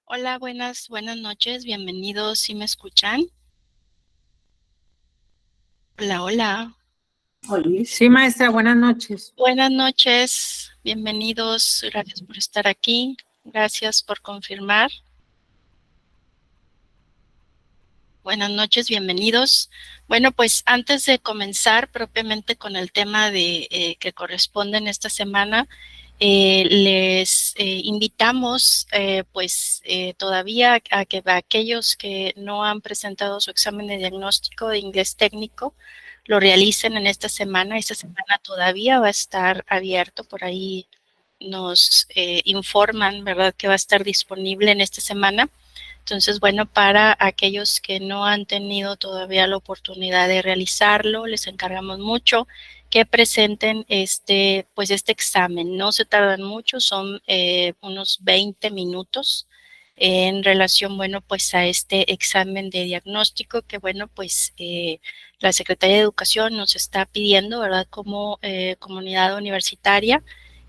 Hola, buenas noches, bienvenidos, ¿sí me escuchan? Hola, hola. Sí, maestra, buenas noches. Buenas noches, bienvenidos, gracias por estar aquí, gracias por confirmar. Buenas noches, bienvenidos. Bueno, pues antes de comenzar propiamente con el tema que corresponde en esta semana, les invitamos todavía a que aquellos que no han presentado su examen de diagnóstico de inglés técnico lo realicen en esta semana. Esta semana todavía va a estar abierto, por ahí nos informan, ¿verdad?, que va a estar disponible en esta semana. Entonces, bueno, para aquellos que no han tenido todavía la oportunidad de realizarlo, les encargamos mucho que presenten este examen. No se tardan mucho, son unos 20 minutos en relación, bueno, pues a este examen de diagnóstico que, bueno, pues la Secretaría de Educación nos está pidiendo, ¿verdad?, como comunidad universitaria,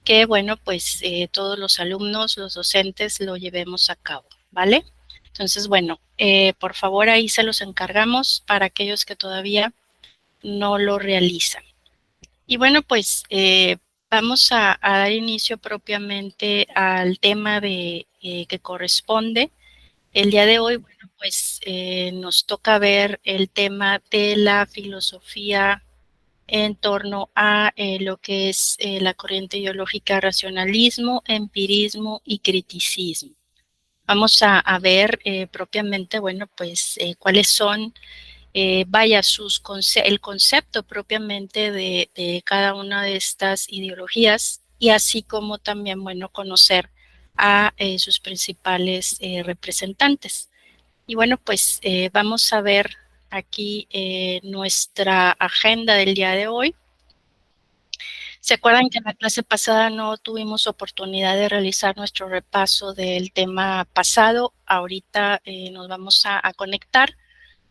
que, bueno, pues todos los alumnos, los docentes lo llevemos a cabo, ¿vale? Entonces, bueno, por favor ahí se los encargamos para aquellos que todavía no lo realizan. Y bueno, pues vamos a dar inicio propiamente al tema que corresponde. El día de hoy, bueno, pues nos toca ver el tema de la filosofía en torno a lo que es la corriente ideológica racionalismo, empirismo y criticismo. Vamos a ver propiamente, bueno, pues cuáles son, el concepto propiamente de cada una de estas ideologías y así como también, bueno, conocer a sus principales representantes. Y bueno, pues vamos a ver aquí nuestra agenda del día de hoy. ¿Se acuerdan que en la clase pasada no tuvimos oportunidad de realizar nuestro repaso del tema pasado? Ahorita nos vamos a conectar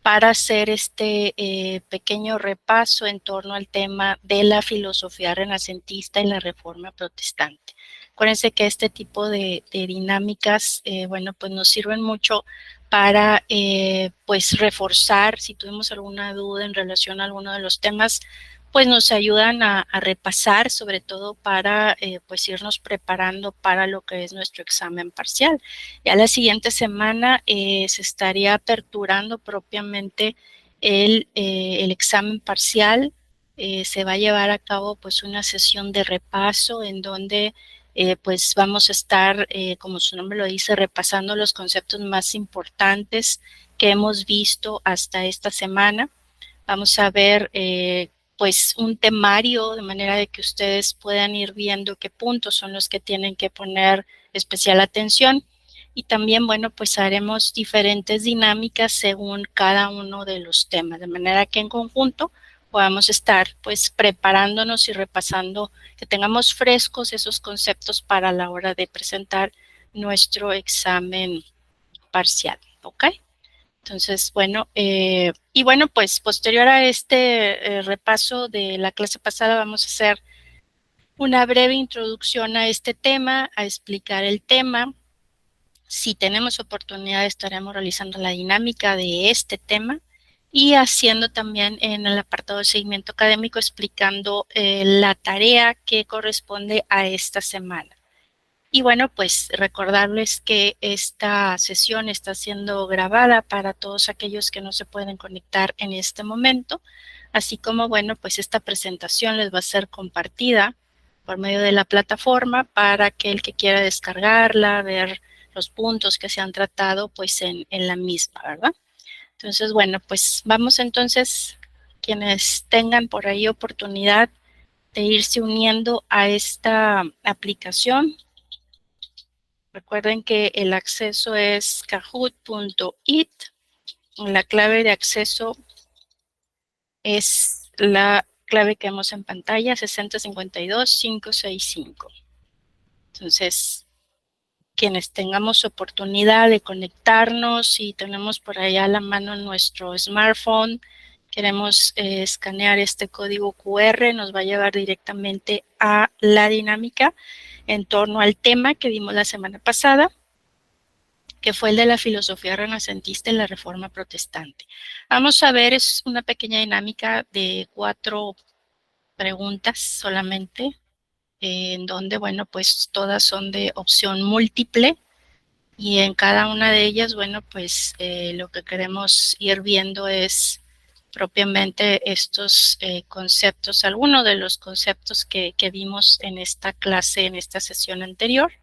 para hacer este pequeño repaso en torno al tema de la filosofía renacentista y la reforma protestante. Acuérdense que este tipo de dinámicas, bueno, pues nos sirven mucho para pues reforzar, si tuvimos alguna duda en relación a alguno de los temas, pues nos ayudan a repasar, sobre todo para pues irnos preparando para lo que es nuestro examen parcial. Ya la siguiente semana se estaría aperturando propiamente el examen parcial. Se va a llevar a cabo pues una sesión de repaso en donde pues vamos a estar, como su nombre lo dice, repasando los conceptos más importantes que hemos visto hasta esta semana. Vamos a ver pues un temario de manera de que ustedes puedan ir viendo qué puntos son los que tienen que poner especial atención y también, bueno, pues haremos diferentes dinámicas según cada uno de los temas, de manera que en conjunto podamos estar pues preparándonos y repasando, que tengamos frescos esos conceptos para la hora de presentar nuestro examen parcial, ¿ok? Entonces, bueno, y bueno, pues posterior a este repaso de la clase pasada vamos a hacer una breve introducción a este tema, a explicar el tema. Si tenemos oportunidad estaremos realizando la dinámica de este tema y haciendo también en el apartado de seguimiento académico explicando la tarea que corresponde a esta semana. Y bueno, pues recordarles que esta sesión está siendo grabada para todos aquellos que no se pueden conectar en este momento, así como, bueno, pues esta presentación les va a ser compartida por medio de la plataforma para aquel que quiera descargarla, ver los puntos que se han tratado, pues en la misma, ¿verdad? Entonces, bueno, pues vamos entonces, quienes tengan por ahí oportunidad de irse uniendo a esta aplicación. Recuerden que el acceso es kahoot.it. La clave de acceso es la clave que vemos en pantalla, 6052565. Entonces, quienes tengamos oportunidad de conectarnos y tenemos por allá a la mano nuestro smartphone, queremos escanear este código QR, nos va a llevar directamente a la dinámica en torno al tema que vimos la semana pasada, que fue el de la filosofía renacentista y la reforma protestante. Vamos a ver, es una pequeña dinámica de 4 preguntas solamente, en donde, bueno, pues todas son de opción múltiple y en cada una de ellas, bueno, pues lo que queremos ir viendo es propiamente estos conceptos, algunos de los conceptos que vimos en esta clase, en esta sesión anterior,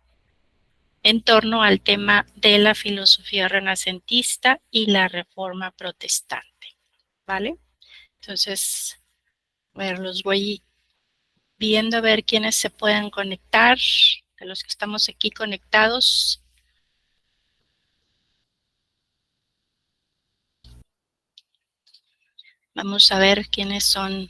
en torno al tema de la filosofía renacentista y la reforma protestante, ¿vale? Entonces, a ver, los voy viendo a ver quiénes se pueden conectar, de los que estamos aquí conectados. Vamos a ver quiénes son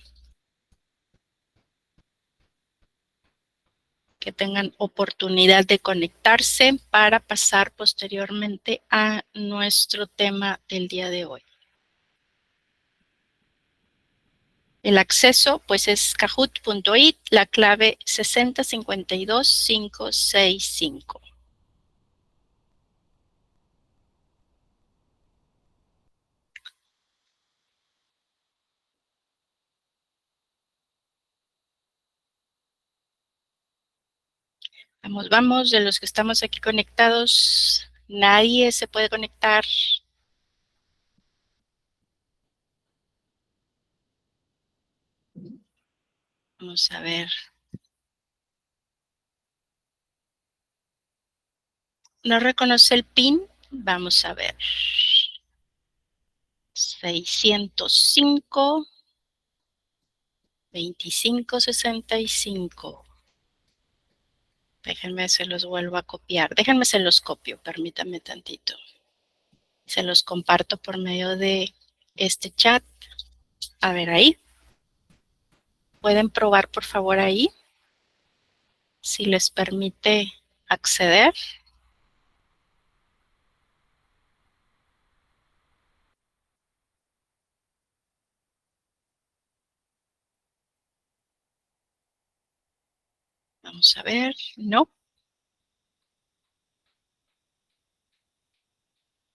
que tengan oportunidad de conectarse para pasar posteriormente a nuestro tema del día de hoy. El acceso pues es kahoot.it, la clave 6052565. Vamos, vamos, de los que estamos aquí conectados, nadie se puede conectar. Vamos a ver. ¿No reconoce el PIN? Vamos a ver. 605, 2565. Déjenme, se los vuelvo a copiar. Déjenme, se los copio, permítanme tantito. Se los comparto por medio de este chat. A ver, ahí. ¿Pueden probar, por favor, ahí? Si les permite acceder. Vamos a ver. No.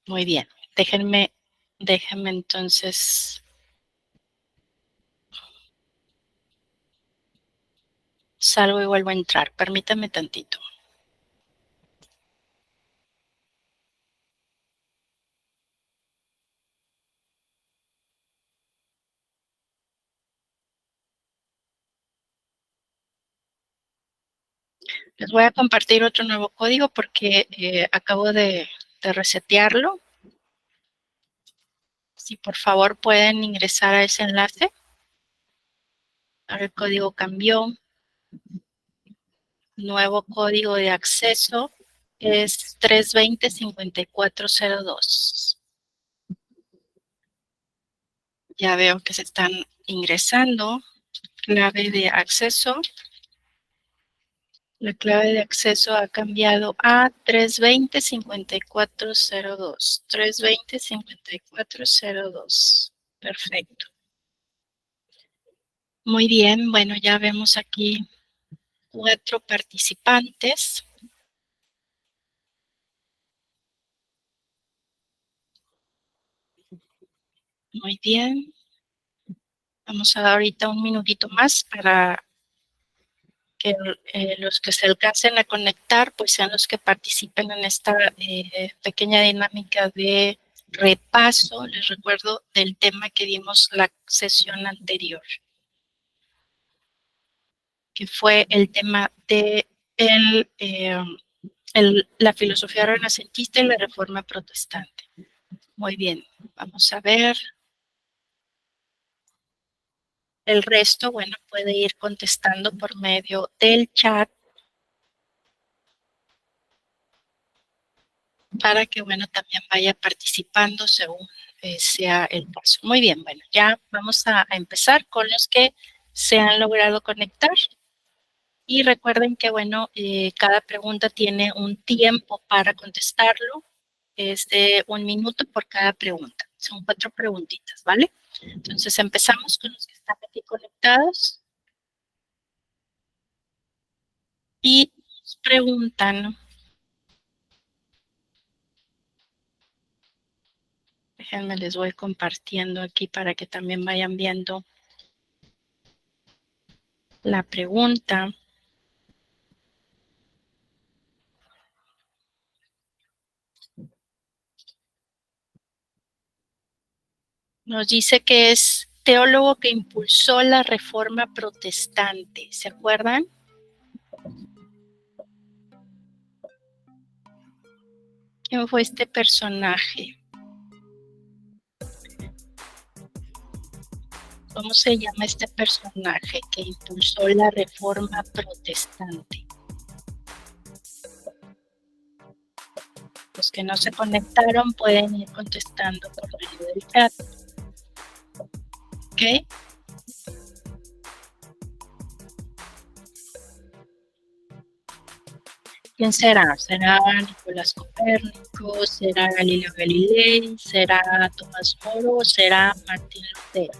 Muy bien. Déjenme entonces. Salgo y vuelvo a entrar. Permítanme tantito. Les voy a compartir otro nuevo código porque acabo de resetearlo. Si por favor pueden ingresar a ese enlace. Ahora el código cambió. Nuevo código de acceso es 320-5402. Ya veo que se están ingresando. Clave de acceso. La clave de acceso ha cambiado a 320-5402. 320-5402. Perfecto. Muy bien, bueno, ya vemos aquí 4 participantes. Muy bien. Vamos a dar ahorita un minutito más para que los que se alcancen a conectar pues sean los que participen en esta pequeña dinámica de repaso. Les recuerdo del tema que dimos la sesión anterior, que fue el tema de la filosofía renacentista y la reforma protestante. Muy bien, vamos a ver. El resto, bueno, puede ir contestando por medio del chat para que, bueno, también vaya participando según sea el caso. Muy bien, bueno, ya vamos a empezar con los que se han logrado conectar. Y recuerden que, bueno, cada pregunta tiene un tiempo para contestarlo. Es de 1 minuto por cada pregunta. Son 4 preguntitas, ¿vale? Entonces empezamos con los que están aquí conectados. Y nos preguntan, déjenme, les voy compartiendo aquí para que también vayan viendo la pregunta. Nos dice que es teólogo que impulsó la reforma protestante. ¿Se acuerdan? ¿Quién fue este personaje? ¿Cómo se llama este personaje que impulsó la reforma protestante? Los que no se conectaron pueden ir contestando por medio del chat. ¿Ok? ¿Quién será? ¿Será Nicolás Copérnico? ¿Será Galileo Galilei? ¿Será Tomás Moro? ¿O será Martín Lutero?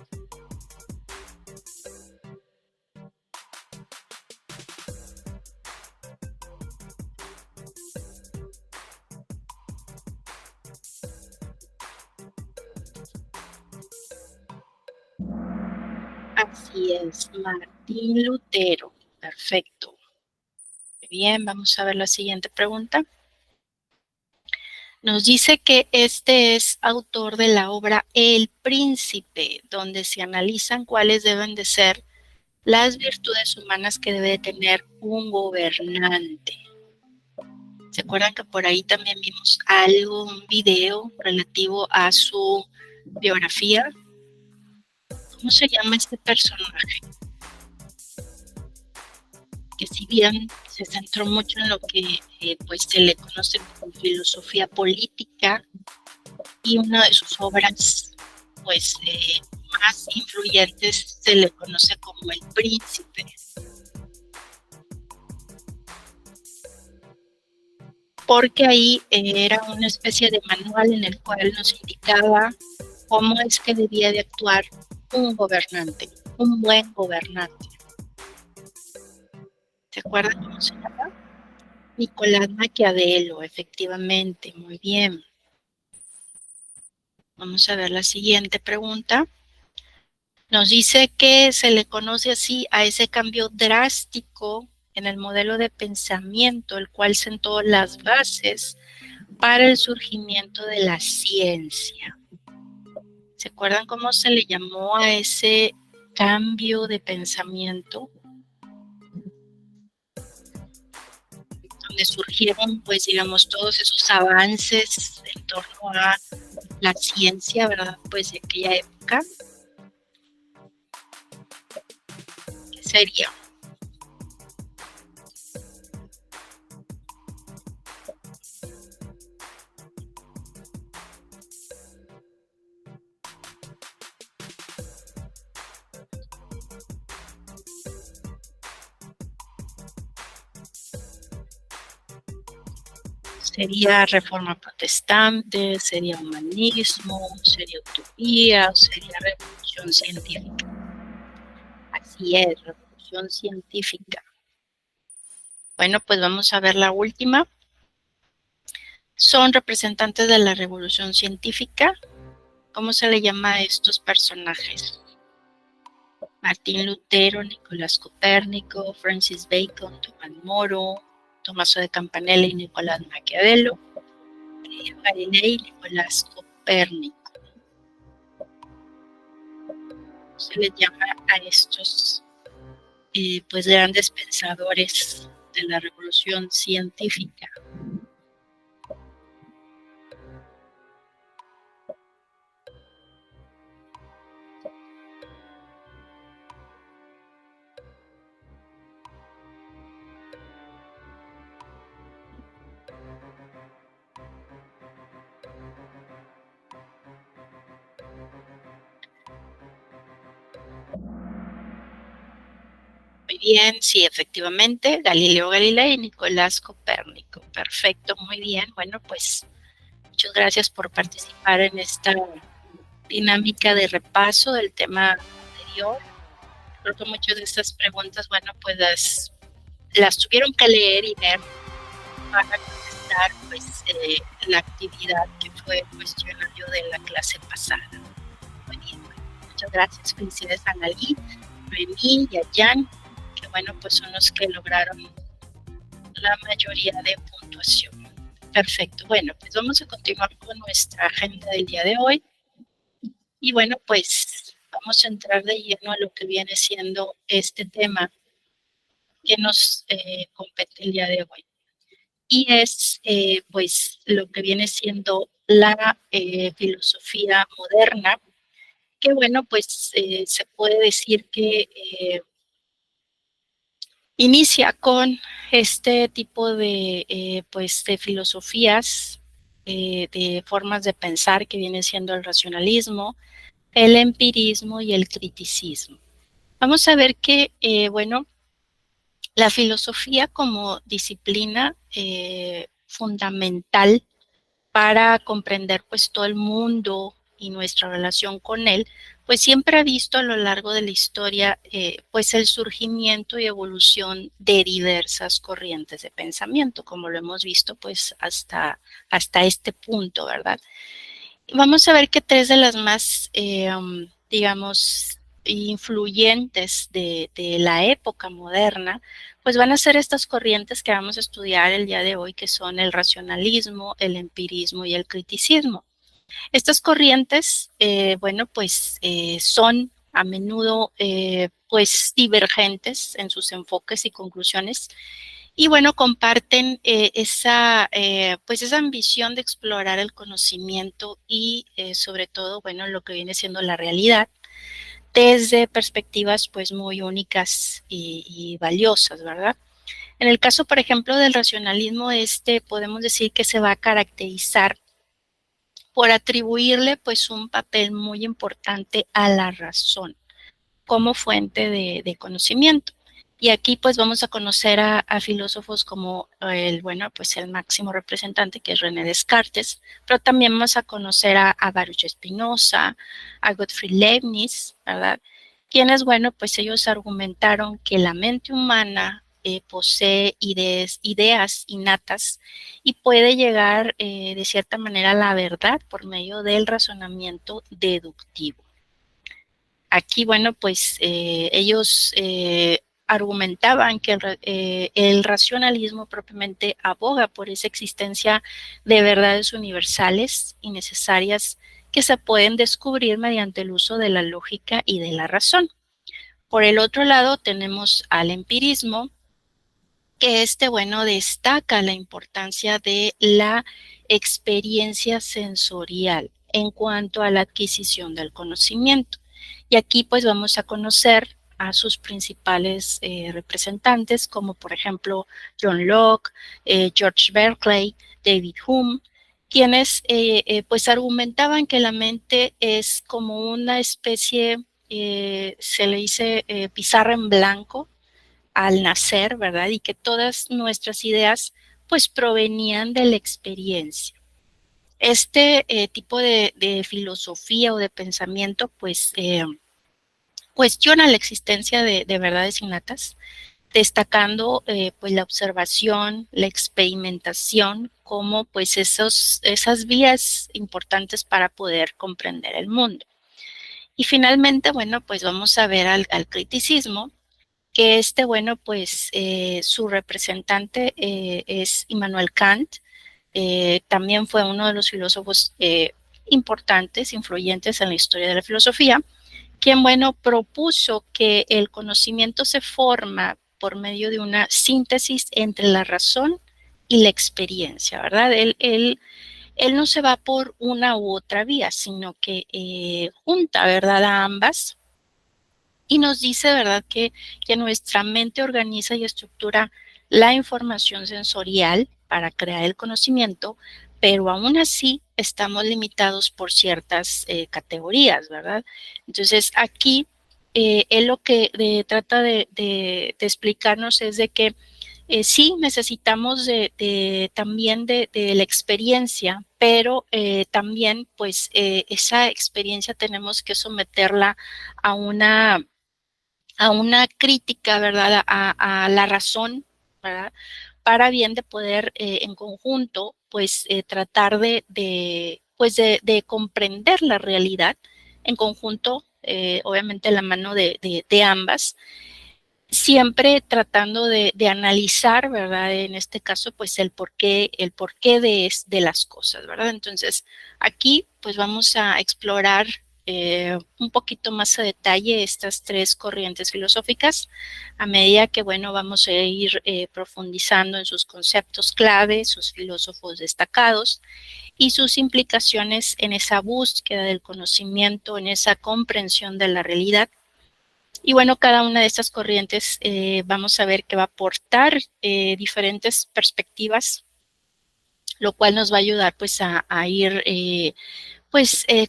Así es, Martín Lutero. Perfecto. Bien, vamos a ver la siguiente pregunta. Nos dice que este es autor de la obra El Príncipe, donde se analizan cuáles deben de ser las virtudes humanas que debe tener un gobernante. ¿Se acuerdan que por ahí también vimos algo, un video relativo a su biografía? ¿Cómo se llama este personaje? Que si bien se centró mucho en lo que pues se le conoce como filosofía política, y una de sus obras pues más influyentes se le conoce como El Príncipe. Porque ahí era una especie de manual en el cual nos indicaba cómo es que debía de actuar un gobernante, un buen gobernante. ¿Se acuerdan cómo se llama? Nicolás Maquiavelo, efectivamente, muy bien. Vamos a ver la siguiente pregunta. Nos dice que se le conoce así a ese cambio drástico en el modelo de pensamiento, el cual sentó las bases para el surgimiento de la ciencia. ¿Se acuerdan cómo se le llamó a ese cambio de pensamiento? Donde surgieron, pues, digamos, todos esos avances en torno a la ciencia, ¿verdad? Pues de aquella época. ¿Qué sería? ¿Sería reforma protestante? ¿Sería humanismo? ¿Sería utopía? ¿O sería revolución científica? Así es, revolución científica. Bueno, pues vamos a ver la última. Son representantes de la revolución científica. ¿Cómo se le llama a estos personajes? Martín Lutero, Nicolás Copérnico, Francis Bacon, Tomás Moro, Tommaso de Campanella y Nicolás Maquiavelo, Galilei y Nicolás Copérnico. Se les llama a estos pues grandes pensadores de la revolución científica. Muy bien, sí, efectivamente, Galileo Galilei y Nicolás Copérnico. Perfecto, muy bien. Bueno, pues muchas gracias por participar en esta dinámica de repaso del tema anterior. Creo que muchas de estas preguntas, bueno, pues las tuvieron que leer y ver para contestar pues la actividad que fue el cuestionario de la clase pasada. Muy bien, bueno, muchas gracias. Felicidades a Nalí, Noemí y a Jan, que bueno, pues son los que lograron la mayoría de puntuación. Perfecto. Bueno, pues vamos a continuar con nuestra agenda del día de hoy. Y bueno, pues vamos a entrar de lleno a lo que viene siendo este tema que nos compete el día de hoy. Y es pues lo que viene siendo la filosofía moderna, que bueno, pues se puede decir que inicia con este tipo de, pues, de filosofías, de formas de pensar que viene siendo el racionalismo, el empirismo y el criticismo. Vamos a ver que, bueno, la filosofía como disciplina fundamental para comprender pues todo el mundo y nuestra relación con él, pues siempre ha visto a lo largo de la historia pues el surgimiento y evolución de diversas corrientes de pensamiento, como lo hemos visto pues hasta este punto, ¿verdad? Vamos a ver que tres de las más, digamos, influyentes de la época moderna, pues van a ser estas corrientes que vamos a estudiar el día de hoy, que son el racionalismo, el empirismo y el criticismo. Estas corrientes, bueno, pues son a menudo pues divergentes en sus enfoques y conclusiones. Y bueno, comparten pues esa ambición de explorar el conocimiento y sobre todo, bueno, lo que viene siendo la realidad desde perspectivas pues muy únicas y valiosas, ¿verdad? En el caso, por ejemplo, del racionalismo, podemos decir que se va a caracterizar por atribuirle pues un papel muy importante a la razón como fuente de conocimiento. Y aquí pues vamos a conocer a filósofos como pues el máximo representante, que es René Descartes, pero también vamos a conocer a Baruch Spinoza, a Gottfried Leibniz, ¿verdad? Quienes, bueno, pues ellos argumentaron que la mente humana posee ideas innatas y puede llegar de cierta manera a la verdad por medio del razonamiento deductivo. Aquí, bueno, pues ellos argumentaban que el racionalismo propiamente aboga por esa existencia de verdades universales y necesarias que se pueden descubrir mediante el uso de la lógica y de la razón. Por el otro lado, tenemos al empirismo, que bueno, destaca la importancia de la experiencia sensorial en cuanto a la adquisición del conocimiento. Y aquí pues vamos a conocer a sus principales representantes, como por ejemplo John Locke, George Berkeley, David Hume, quienes pues argumentaban que la mente es como una especie, se le dice pizarra en blanco, al nacer, ¿verdad? Y que todas nuestras ideas pues provenían de la experiencia. Tipo de filosofía o de pensamiento pues cuestiona la existencia de verdades innatas, destacando pues la observación, la experimentación como pues esas vías importantes para poder comprender el mundo. Y finalmente, bueno, pues vamos a ver al criticismo, que bueno, pues su representante es Immanuel Kant. También fue uno de los filósofos importantes, influyentes en la historia de la filosofía, quien, bueno, propuso que el conocimiento se forma por medio de una síntesis entre la razón y la experiencia, ¿verdad? Él no se va por una u otra vía, sino que junta, ¿verdad?, a ambas, y nos dice, ¿verdad?, que nuestra mente organiza y estructura la información sensorial para crear el conocimiento, pero aún así estamos limitados por ciertas categorías, ¿verdad? Entonces, aquí él lo que trata de explicarnos es de que sí necesitamos también de la experiencia, pero también pues esa experiencia tenemos que someterla a una crítica, ¿verdad?, a la razón, ¿verdad?, para bien de poder en conjunto, pues tratar pues, de comprender la realidad en conjunto, obviamente la mano de ambas, siempre tratando de analizar, ¿verdad?, en este caso, pues el porqué de las cosas, ¿verdad? Entonces, aquí, pues vamos a explorar un poquito más a detalle estas tres corrientes filosóficas a medida que, bueno, vamos a ir profundizando en sus conceptos clave, sus filósofos destacados y sus implicaciones en esa búsqueda del conocimiento, en esa comprensión de la realidad. Y bueno, cada una de estas corrientes vamos a ver que va a aportar diferentes perspectivas, lo cual nos va a ayudar pues a ir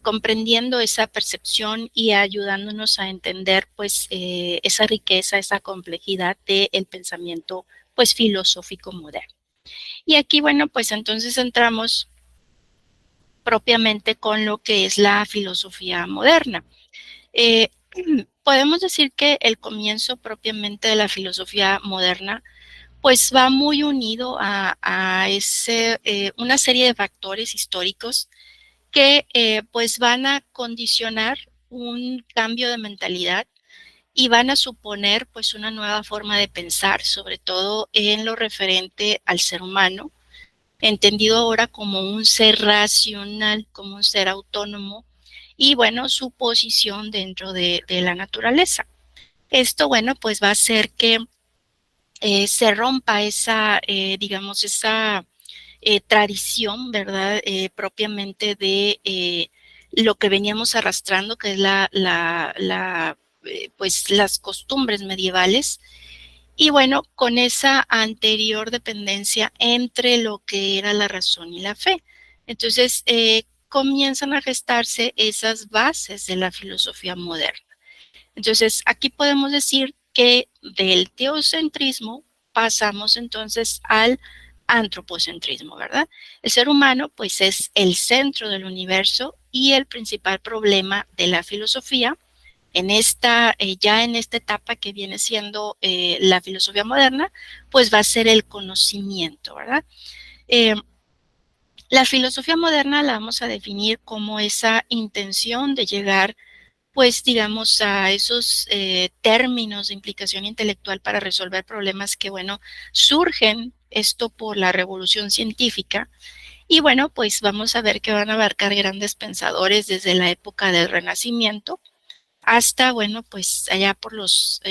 comprendiendo esa percepción y ayudándonos a entender pues esa riqueza, esa complejidad del pensamiento pues filosófico moderno. Y aquí, bueno, pues entonces entramos propiamente con lo que es la filosofía moderna. Podemos decir que el comienzo propiamente de la filosofía moderna pues va muy unido a una serie de factores históricos que pues van a condicionar un cambio de mentalidad y van a suponer pues una nueva forma de pensar, sobre todo en lo referente al ser humano, entendido ahora como un ser racional, como un ser autónomo, y, bueno, su posición dentro de la naturaleza. Esto, bueno, pues va a hacer que se rompa esa, digamos, esa tradición, ¿verdad? Propiamente de lo que veníamos arrastrando, que es pues las costumbres medievales. Y bueno, con esa anterior dependencia entre lo que era la razón y la fe. Entonces, comienzan a gestarse esas bases de la filosofía moderna. Entonces, aquí podemos decir que del teocentrismo pasamos entonces al antropocentrismo, ¿verdad? El ser humano, pues, es el centro del universo y el principal problema de la filosofía ya en esta etapa que viene siendo la filosofía moderna, pues va a ser el conocimiento, ¿verdad? Eh, la filosofía moderna la vamos a definir como esa intención de llegar, pues, digamos, a esos términos de implicación intelectual para resolver problemas que, bueno, surgen esto por la revolución científica. Y bueno, pues vamos a ver que van a abarcar grandes pensadores desde la época del Renacimiento hasta, bueno, pues allá por los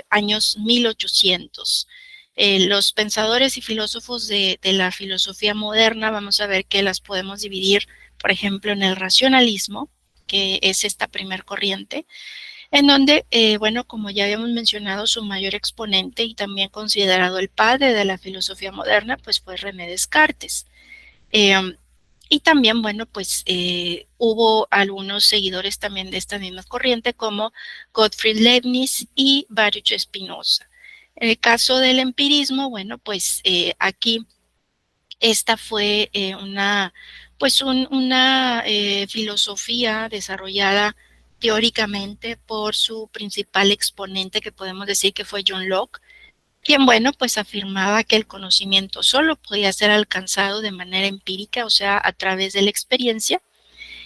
años 1800. Los pensadores y filósofos de la filosofía moderna, vamos a ver que las podemos dividir, por ejemplo, en el racionalismo, que es esta primer corriente, en donde, bueno, como ya habíamos mencionado, su mayor exponente y también considerado el padre de la filosofía moderna, pues fue René Descartes. Eh, y también, bueno, pues hubo algunos seguidores también de esta misma corriente como Gottfried Leibniz y Baruch Spinoza. En el caso del empirismo, bueno, pues aquí esta fue una filosofía desarrollada teóricamente por su principal exponente, que podemos decir que fue John Locke, quien, bueno, pues afirmaba que el conocimiento solo podía ser alcanzado de manera empírica, o sea, a través de la experiencia.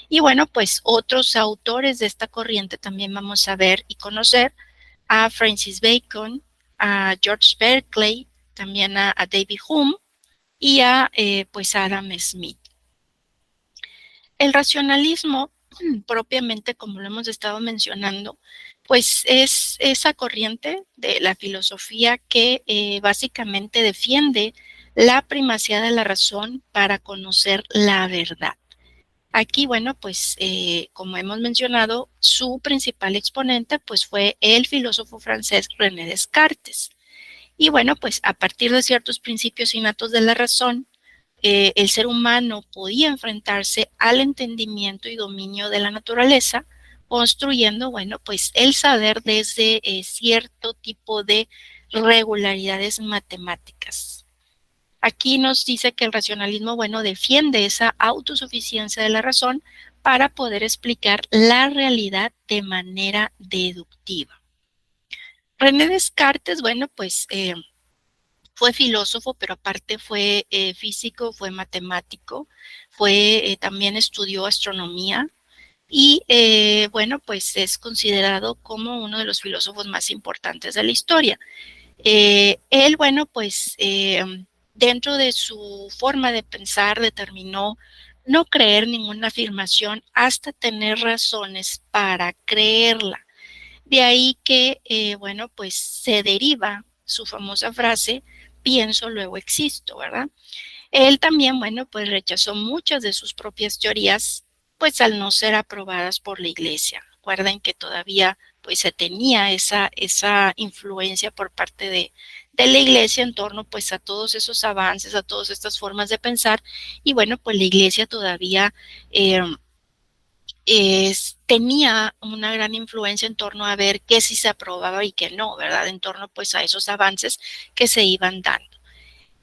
Y bueno, pues otros autores de esta corriente también vamos a ver y conocer a Francis Bacon, a George Berkeley, también a David Hume y a pues Adam Smith. El racionalismo, propiamente como lo hemos estado mencionando, pues es esa corriente de la filosofía que básicamente defiende la primacía de la razón para conocer la verdad. Aquí, bueno, pues como hemos mencionado, su principal exponente pues fue el filósofo francés René Descartes. Y bueno, pues a partir de ciertos principios innatos de la razón, el ser humano podía enfrentarse al entendimiento y dominio de la naturaleza, construyendo, bueno, pues el saber desde cierto tipo de regularidades matemáticas. Aquí nos dice que el racionalismo, bueno, defiende esa autosuficiencia de la razón para poder explicar la realidad de manera deductiva. René Descartes, bueno, pues fue filósofo, pero aparte fue físico, fue matemático, también estudió astronomía y, bueno, pues es considerado como uno de los filósofos más importantes de la historia. Él, bueno, pues dentro de su forma de pensar determinó no creer ninguna afirmación hasta tener razones para creerla. De ahí que, bueno, pues se deriva su famosa frase, pienso, luego existo, ¿verdad? Él también, bueno, pues rechazó muchas de sus propias teorías, pues al no ser aprobadas por la iglesia. Recuerden que todavía pues se tenía esa influencia por parte de la iglesia en torno pues a todos esos avances, a todas estas formas de pensar, y bueno, pues la iglesia todavía eh, tenía una gran influencia en torno a ver qué sí se aprobaba y qué no, ¿verdad? En torno pues a esos avances que se iban dando.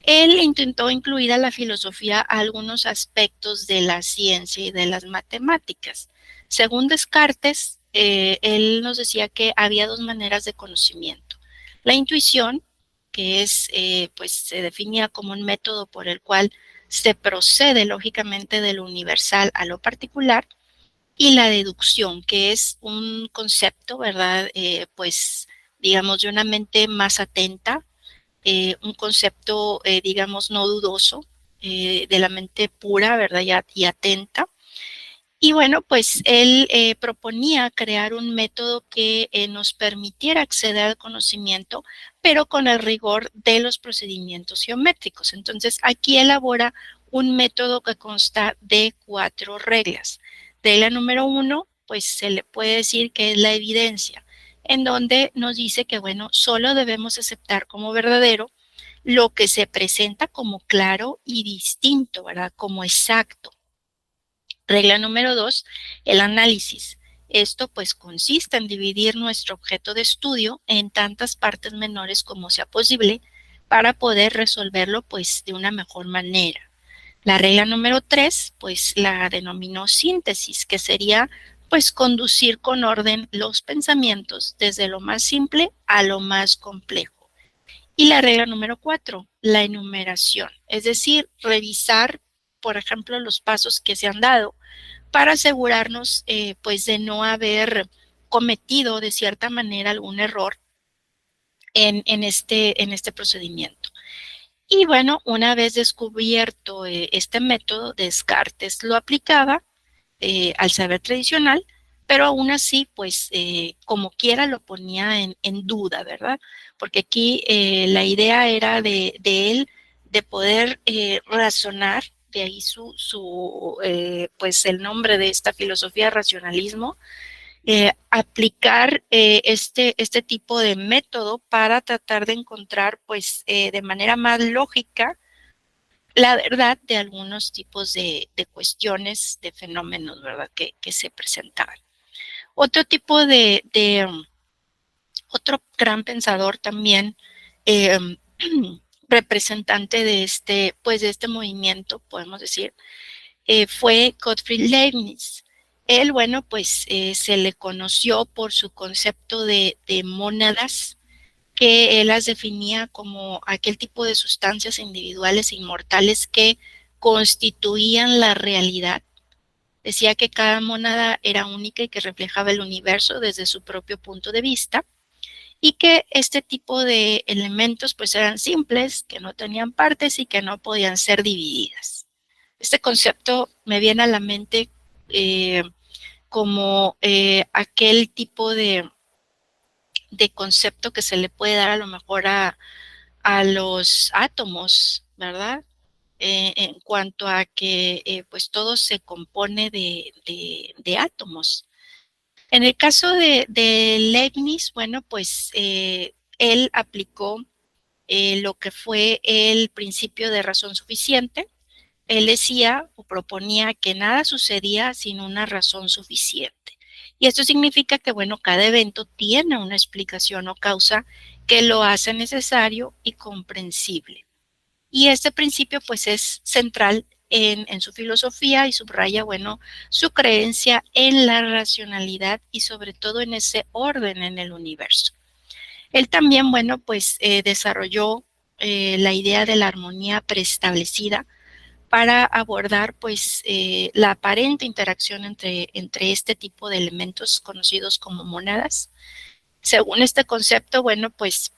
Él intentó incluir a la filosofía algunos aspectos de la ciencia y de las matemáticas. Según Descartes, él nos decía que había dos maneras de conocimiento. La intuición, que pues se definía como un método por el cual se procede lógicamente de lo universal a lo particular, y la deducción, que es un concepto, ¿verdad? Pues digamos de una mente más atenta, un concepto, digamos, no dudoso, de la mente pura, ¿verdad? Y atenta. Y bueno, pues él proponía crear un método que nos permitiera acceder al conocimiento, pero con el rigor de los procedimientos geométricos. Entonces, aquí elabora un método que consta de 4 reglas. Regla número 1, pues se le puede decir que es la evidencia, en donde nos dice que, bueno, solo debemos aceptar como verdadero lo que se presenta como claro y distinto, ¿verdad? Como exacto. Regla número 2, el análisis. Esto pues consiste en dividir nuestro objeto de estudio en tantas partes menores como sea posible para poder resolverlo pues de una mejor manera. La regla número 3 pues la denominó síntesis, que sería pues conducir con orden los pensamientos desde lo más simple a lo más complejo. Y la regla número 4, la enumeración, es decir, revisar, por ejemplo, los pasos que se han dado para asegurarnos pues de no haber cometido de cierta manera algún error en este procedimiento. Y bueno, una vez descubierto este método, Descartes lo aplicaba al saber tradicional, pero aún así, pues como quiera lo ponía en duda, ¿verdad? Porque aquí la idea era de él de poder razonar, de ahí pues el nombre de esta filosofía, racionalismo, aplicar este tipo de método para tratar de encontrar, pues de manera más lógica, la verdad de algunos tipos de cuestiones, de fenómenos, ¿verdad? Que se presentaban. Otro tipo otro gran pensador también, eh, representante pues de este movimiento, podemos decir, fue Gottfried Leibniz. Él, bueno, pues se le conoció por su concepto de mónadas, que él las definía como aquel tipo de sustancias individuales e inmortales que constituían la realidad. Decía que cada mónada era única y que reflejaba el universo desde su propio punto de vista, y que este tipo de elementos pues eran simples, que no tenían partes y que no podían ser divididas. Este concepto me viene a la mente como aquel tipo de concepto que se le puede dar a lo mejor a los átomos, ¿verdad? En cuanto a que pues todo se compone de átomos. En el caso de Leibniz, bueno, pues él aplicó lo que fue el principio de razón suficiente. Él decía o proponía que nada sucedía sin una razón suficiente. Y esto significa que, bueno, cada evento tiene una explicación o causa que lo hace necesario y comprensible. Y este principio, pues, es central en su filosofía y subraya, bueno, su creencia en la racionalidad y sobre todo en ese orden en el universo. Él también, bueno, pues, desarrolló la idea de la armonía preestablecida para abordar pues la aparente interacción entre este tipo de elementos conocidos como mónadas. Según este concepto, bueno, pues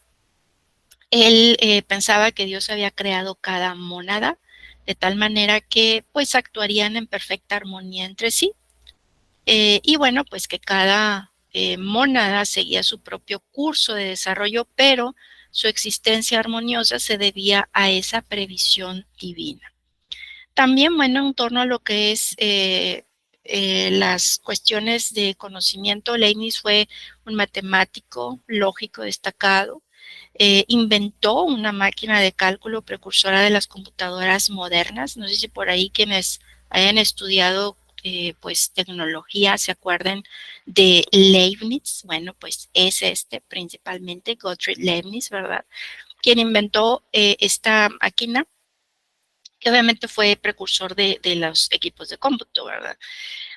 él pensaba que Dios había creado cada mónada de tal manera que pues actuarían en perfecta armonía entre sí. Y bueno, pues que cada mónada seguía su propio curso de desarrollo, pero su existencia armoniosa se debía a esa previsión divina. También, bueno, en torno a lo que es las cuestiones de conocimiento, Leibniz fue un matemático lógico destacado. Inventó una máquina de cálculo precursora de las computadoras modernas. No sé si por ahí quienes hayan estudiado pues tecnología se acuerden de Leibniz. Bueno, pues es principalmente Gottfried Leibniz, ¿verdad? Quien inventó esta máquina, que obviamente fue precursor de los equipos de cómputo, ¿verdad?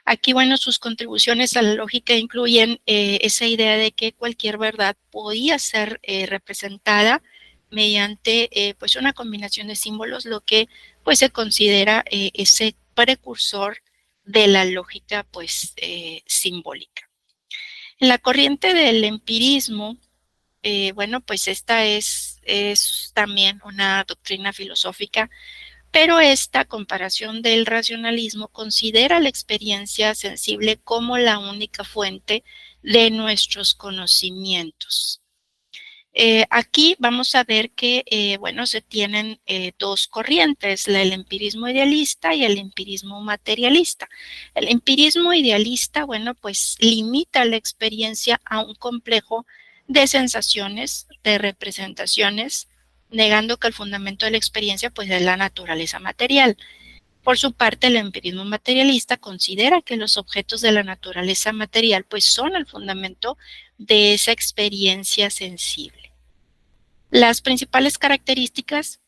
Aquí, bueno, sus contribuciones a la lógica incluyen esa idea de que cualquier verdad podía ser representada mediante pues una combinación de símbolos, lo que pues se considera ese precursor de la lógica pues simbólica. En la corriente del empirismo, bueno, pues esta es también una doctrina filosófica Pero esta comparación del racionalismo considera la experiencia sensible como la única fuente de nuestros conocimientos. Aquí vamos a ver que, bueno, se tienen dos corrientes, el empirismo idealista y el empirismo materialista. El empirismo idealista, bueno, pues limita la experiencia a un complejo de sensaciones, de representaciones, negando que el fundamento de la experiencia, pues, es la naturaleza material. Por su parte, el empirismo materialista considera que los objetos de la naturaleza material, pues, son el fundamento de esa experiencia sensible. Las principales características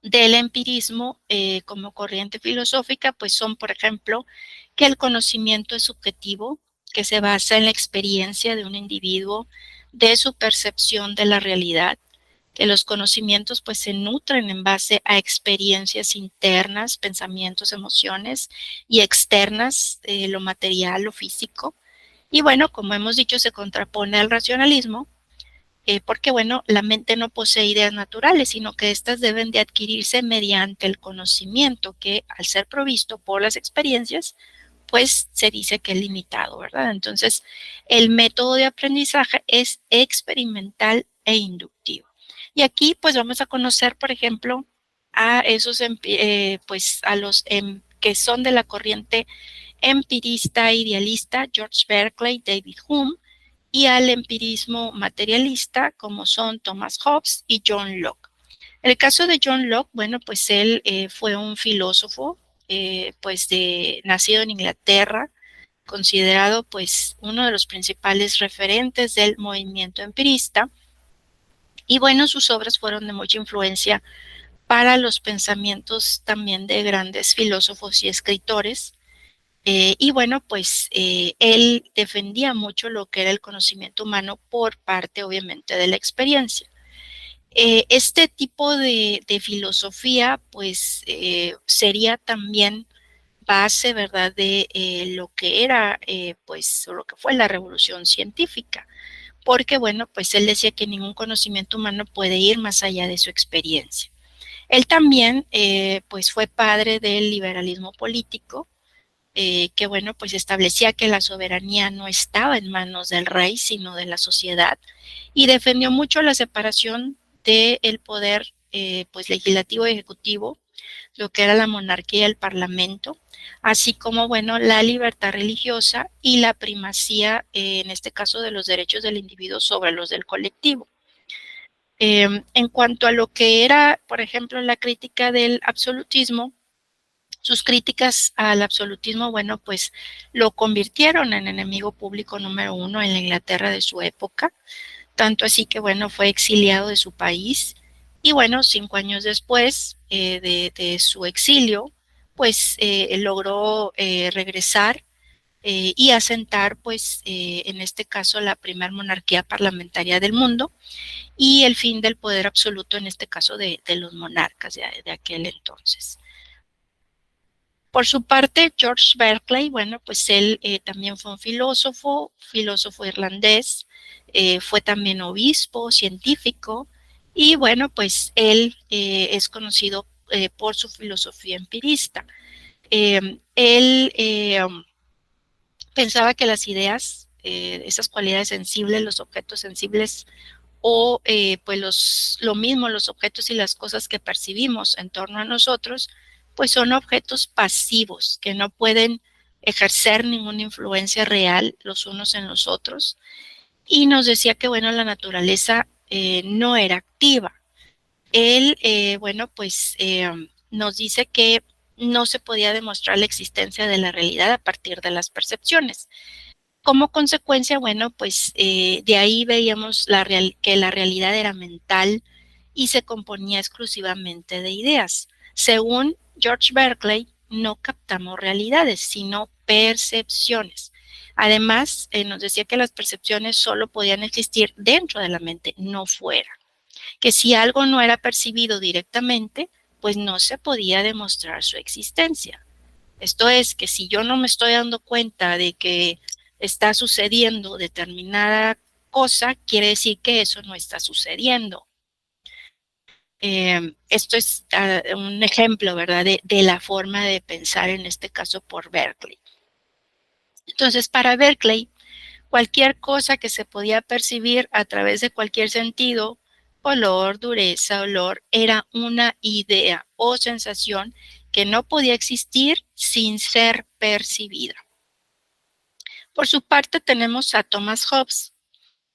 del empirismo como corriente filosófica, pues son, por ejemplo, que el conocimiento es subjetivo, que se basa en la experiencia de un individuo, de su percepción de la realidad, que los conocimientos pues se nutren en base a experiencias internas, pensamientos, emociones y externas, lo material, lo físico. Y bueno, como hemos dicho, se contrapone al racionalismo, porque bueno, la mente no posee ideas naturales, sino que éstas deben de adquirirse mediante el conocimiento que al ser provisto por las experiencias, pues se dice que es limitado, ¿verdad? Entonces, el método de aprendizaje es experimental e inductivo. Y aquí pues vamos a conocer, por ejemplo, a esos, pues a los que son de la corriente empirista idealista, George Berkeley, David Hume, y al empirismo materialista, como son Thomas Hobbes y John Locke. En el caso de John Locke, bueno, pues él fue un filósofo, nacido en Inglaterra, considerado pues uno de los principales referentes del movimiento empirista. Y bueno, sus obras fueron de mucha influencia para los pensamientos también de grandes filósofos y escritores. Y bueno, pues él defendía mucho lo que era el conocimiento humano por parte, obviamente, de la experiencia. Este tipo de filosofía, pues, sería también base, ¿verdad?, de lo que era, pues, o lo que fue la revolución científica, porque, bueno, pues él decía que ningún conocimiento humano puede ir más allá de su experiencia. Él también, pues, fue padre del liberalismo político, que bueno, pues establecía que la soberanía no estaba en manos del rey, sino de la sociedad, y defendió mucho la separación del poder pues legislativo y ejecutivo, lo que era la monarquía y el parlamento, así como, bueno, la libertad religiosa y la primacía, en este caso, de los derechos del individuo sobre los del colectivo. En cuanto a lo que era, por ejemplo, la crítica del absolutismo, sus críticas al absolutismo, bueno, pues lo convirtieron en enemigo público número uno en la Inglaterra de su época, tanto así que, bueno, fue exiliado de su país y, bueno, 5 años después de su exilio, pues logró regresar y asentar, pues, en este caso, la primera monarquía parlamentaria del mundo y el fin del poder absoluto, en este caso, de los monarcas de aquel entonces. Por su parte, George Berkeley, bueno, pues él también fue un filósofo irlandés, fue también obispo, científico, y bueno, pues él es conocido por su filosofía empirista. Él pensaba que las ideas, esas cualidades sensibles, los objetos sensibles, o pues lo mismo, los objetos y las cosas que percibimos en torno a nosotros, pues son objetos pasivos que no pueden ejercer ninguna influencia real los unos en los otros. Y nos decía que, bueno, la naturaleza no era activa. Él, bueno, pues nos dice que no se podía demostrar la existencia de la realidad a partir de las percepciones. Como consecuencia, bueno, pues de ahí veíamos que la realidad era mental y se componía exclusivamente de ideas. Según George Berkeley, no captamos realidades, sino percepciones. Además, nos decía que las percepciones solo podían existir dentro de la mente, no fuera. Que si algo no era percibido directamente, pues no se podía demostrar su existencia. Esto es que si yo no me estoy dando cuenta de que está sucediendo determinada cosa, quiere decir que eso no está sucediendo. Esto es un ejemplo, ¿verdad?, de la forma de pensar, en este caso por Berkeley. Entonces, para Berkeley, cualquier cosa que se podía percibir a través de cualquier sentido, color, dureza, olor, era una idea o sensación que no podía existir sin ser percibida. Por su parte, tenemos a Thomas Hobbes.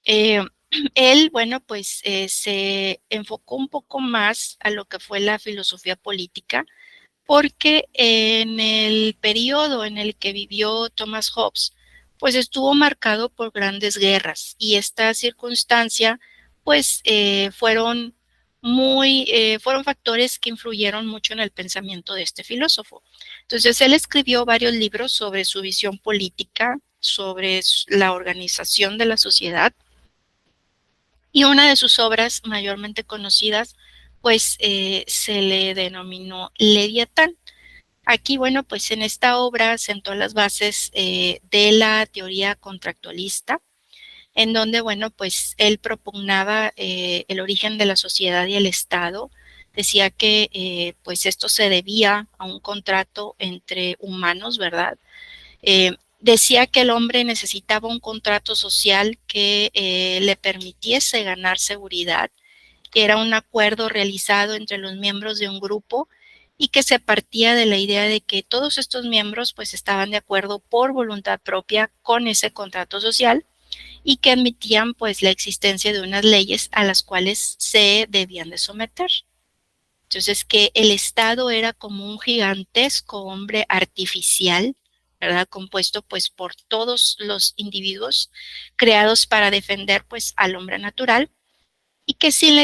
Él, bueno, pues se enfocó un poco más a lo que fue la filosofía política, porque en el periodo en el que vivió Thomas Hobbes, pues estuvo marcado por grandes guerras, y esta circunstancia, pues fueron factores que influyeron mucho en el pensamiento de este filósofo. Entonces, él escribió varios libros sobre su visión política, sobre la organización de la sociedad, y una de sus obras mayormente conocidas, pues se le denominó Leviatán. Aquí, bueno, pues en esta obra sentó las bases de la teoría contractualista, en donde, bueno, pues él propugnaba el origen de la sociedad y el Estado. Decía que pues esto se debía a un contrato entre humanos, ¿verdad? Decía que el hombre necesitaba un contrato social que le permitiese ganar seguridad, que era un acuerdo realizado entre los miembros de un grupo y que se partía de la idea de que todos estos miembros pues estaban de acuerdo por voluntad propia con ese contrato social, y que admitían pues la existencia de unas leyes a las cuales se debían de someter. Entonces, que el Estado era como un gigantesco hombre artificial, ¿verdad?, compuesto pues por todos los individuos creados para defender pues al hombre natural, y que sin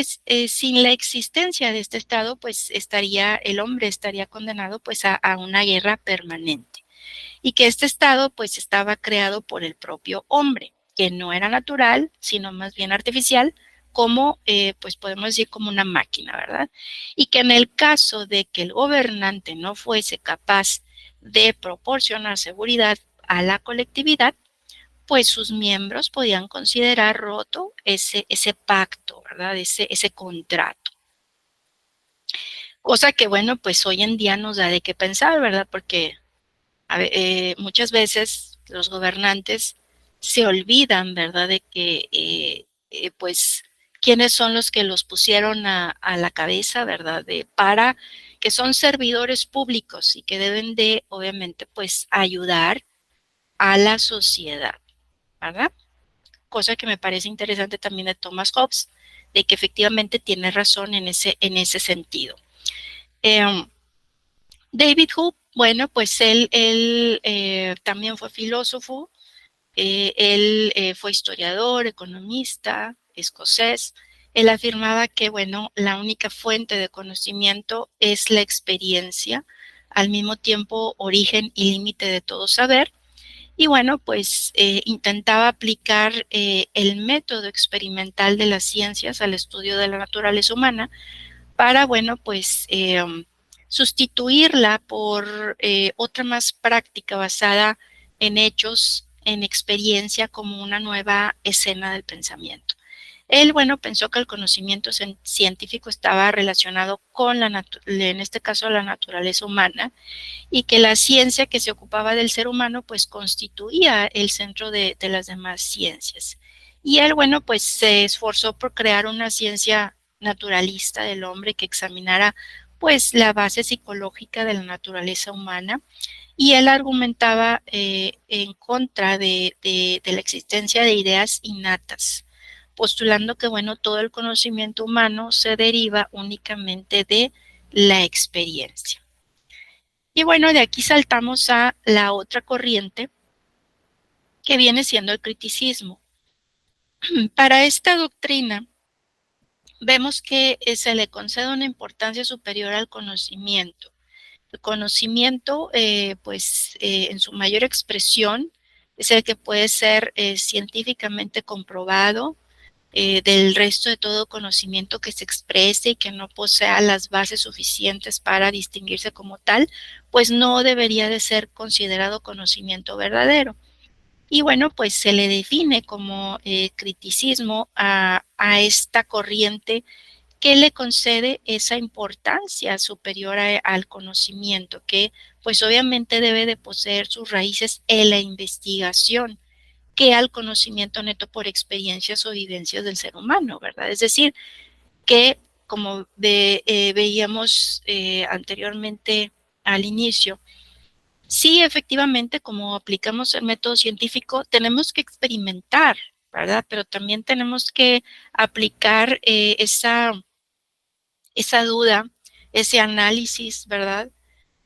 la existencia de este Estado, pues el hombre estaría condenado pues a una guerra permanente, y que este Estado pues estaba creado por el propio hombre, que no era natural, sino más bien artificial, como pues podemos decir como una máquina, ¿verdad? Y que en el caso de que el gobernante no fuese capaz de proporcionar seguridad a la colectividad, pues sus miembros podían considerar roto ese pacto, ¿verdad? Ese contrato. Cosa que, bueno, pues hoy en día nos da de qué pensar, ¿verdad? Porque muchas veces los gobernantes se olvidan, ¿verdad?, de que, pues, quiénes son los que los pusieron a la cabeza, ¿verdad?, para que son servidores públicos y que deben de, obviamente, pues, ayudar a la sociedad, ¿verdad? Cosa que me parece interesante también de Thomas Hobbes, de que efectivamente tiene razón en ese sentido. David Hume, bueno, pues él también fue filósofo, él fue historiador, economista, escocés. Él afirmaba que, bueno, la única fuente de conocimiento es la experiencia, al mismo tiempo origen y límite de todo saber. Y bueno, pues intentaba aplicar el método experimental de las ciencias al estudio de la naturaleza humana para, bueno, pues sustituirla por otra más práctica basada en hechos, en experiencia, como una nueva escena del pensamiento. Él, bueno, pensó que el conocimiento científico estaba relacionado con en este caso, la naturaleza humana, y que la ciencia que se ocupaba del ser humano pues constituía el centro de las demás ciencias. Y él, bueno, pues se esforzó por crear una ciencia naturalista del hombre que examinara pues la base psicológica de la naturaleza humana, y él argumentaba en contra de la existencia de ideas innatas, postulando que, bueno, todo el conocimiento humano se deriva únicamente de la experiencia. Y bueno, de aquí saltamos a la otra corriente, que viene siendo el criticismo. Para esta doctrina, vemos que se le concede una importancia superior al conocimiento. El conocimiento, en su mayor expresión, es el que puede ser científicamente comprobado. Del resto de todo conocimiento que se exprese y que no posea las bases suficientes para distinguirse como tal, pues no debería de ser considerado conocimiento verdadero. Y bueno, pues se le define como criticismo a esta corriente que le concede esa importancia superior al conocimiento, que pues obviamente debe de poseer sus raíces en la investigación, que al conocimiento neto por experiencias o vivencias del ser humano, ¿verdad? Es decir, que como veíamos anteriormente al inicio, sí, efectivamente, como aplicamos el método científico, tenemos que experimentar, ¿verdad? Pero también tenemos que aplicar esa duda, ese análisis, ¿verdad?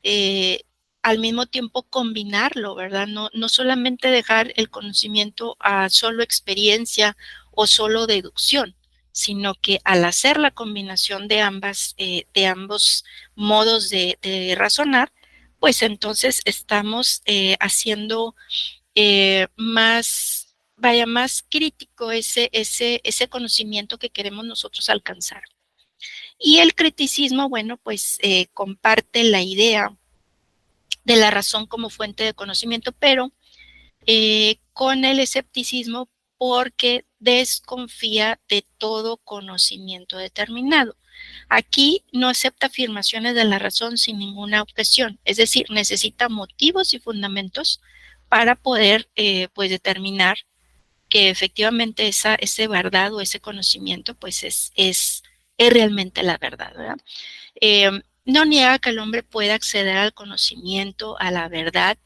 Eh, al mismo tiempo combinarlo, ¿verdad? No solamente dejar el conocimiento a solo experiencia o solo deducción, sino que al hacer la combinación de ambos modos de razonar, pues entonces estamos haciendo más crítico ese conocimiento que queremos nosotros alcanzar. Y el criticismo, bueno, pues comparte la idea de la razón como fuente de conocimiento, pero con el escepticismo porque desconfía de todo conocimiento determinado. Aquí no acepta afirmaciones de la razón sin ninguna objeción, es decir, necesita motivos y fundamentos para poder pues determinar que efectivamente ese verdad o ese conocimiento pues es realmente la verdad, ¿verdad? No niega que el hombre pueda acceder al conocimiento, a la verdad,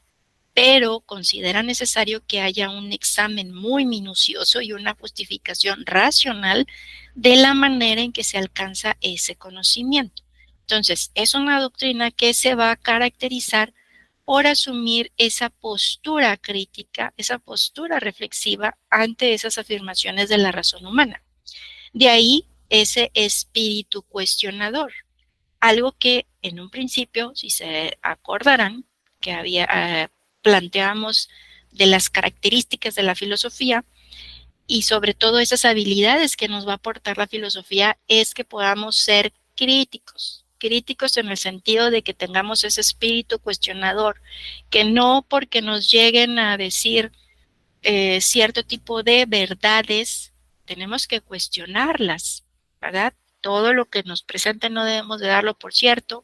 pero considera necesario que haya un examen muy minucioso y una justificación racional de la manera en que se alcanza ese conocimiento. Entonces, es una doctrina que se va a caracterizar por asumir esa postura crítica, esa postura reflexiva ante esas afirmaciones de la razón humana. De ahí ese espíritu cuestionador, algo que en un principio, si se acordarán, que planteamos de las características de la filosofía y sobre todo esas habilidades que nos va a aportar la filosofía es que podamos ser críticos, críticos en el sentido de que tengamos ese espíritu cuestionador, que no porque nos lleguen a decir cierto tipo de verdades, tenemos que cuestionarlas, ¿verdad? Todo lo que nos presenten no debemos de darlo por cierto.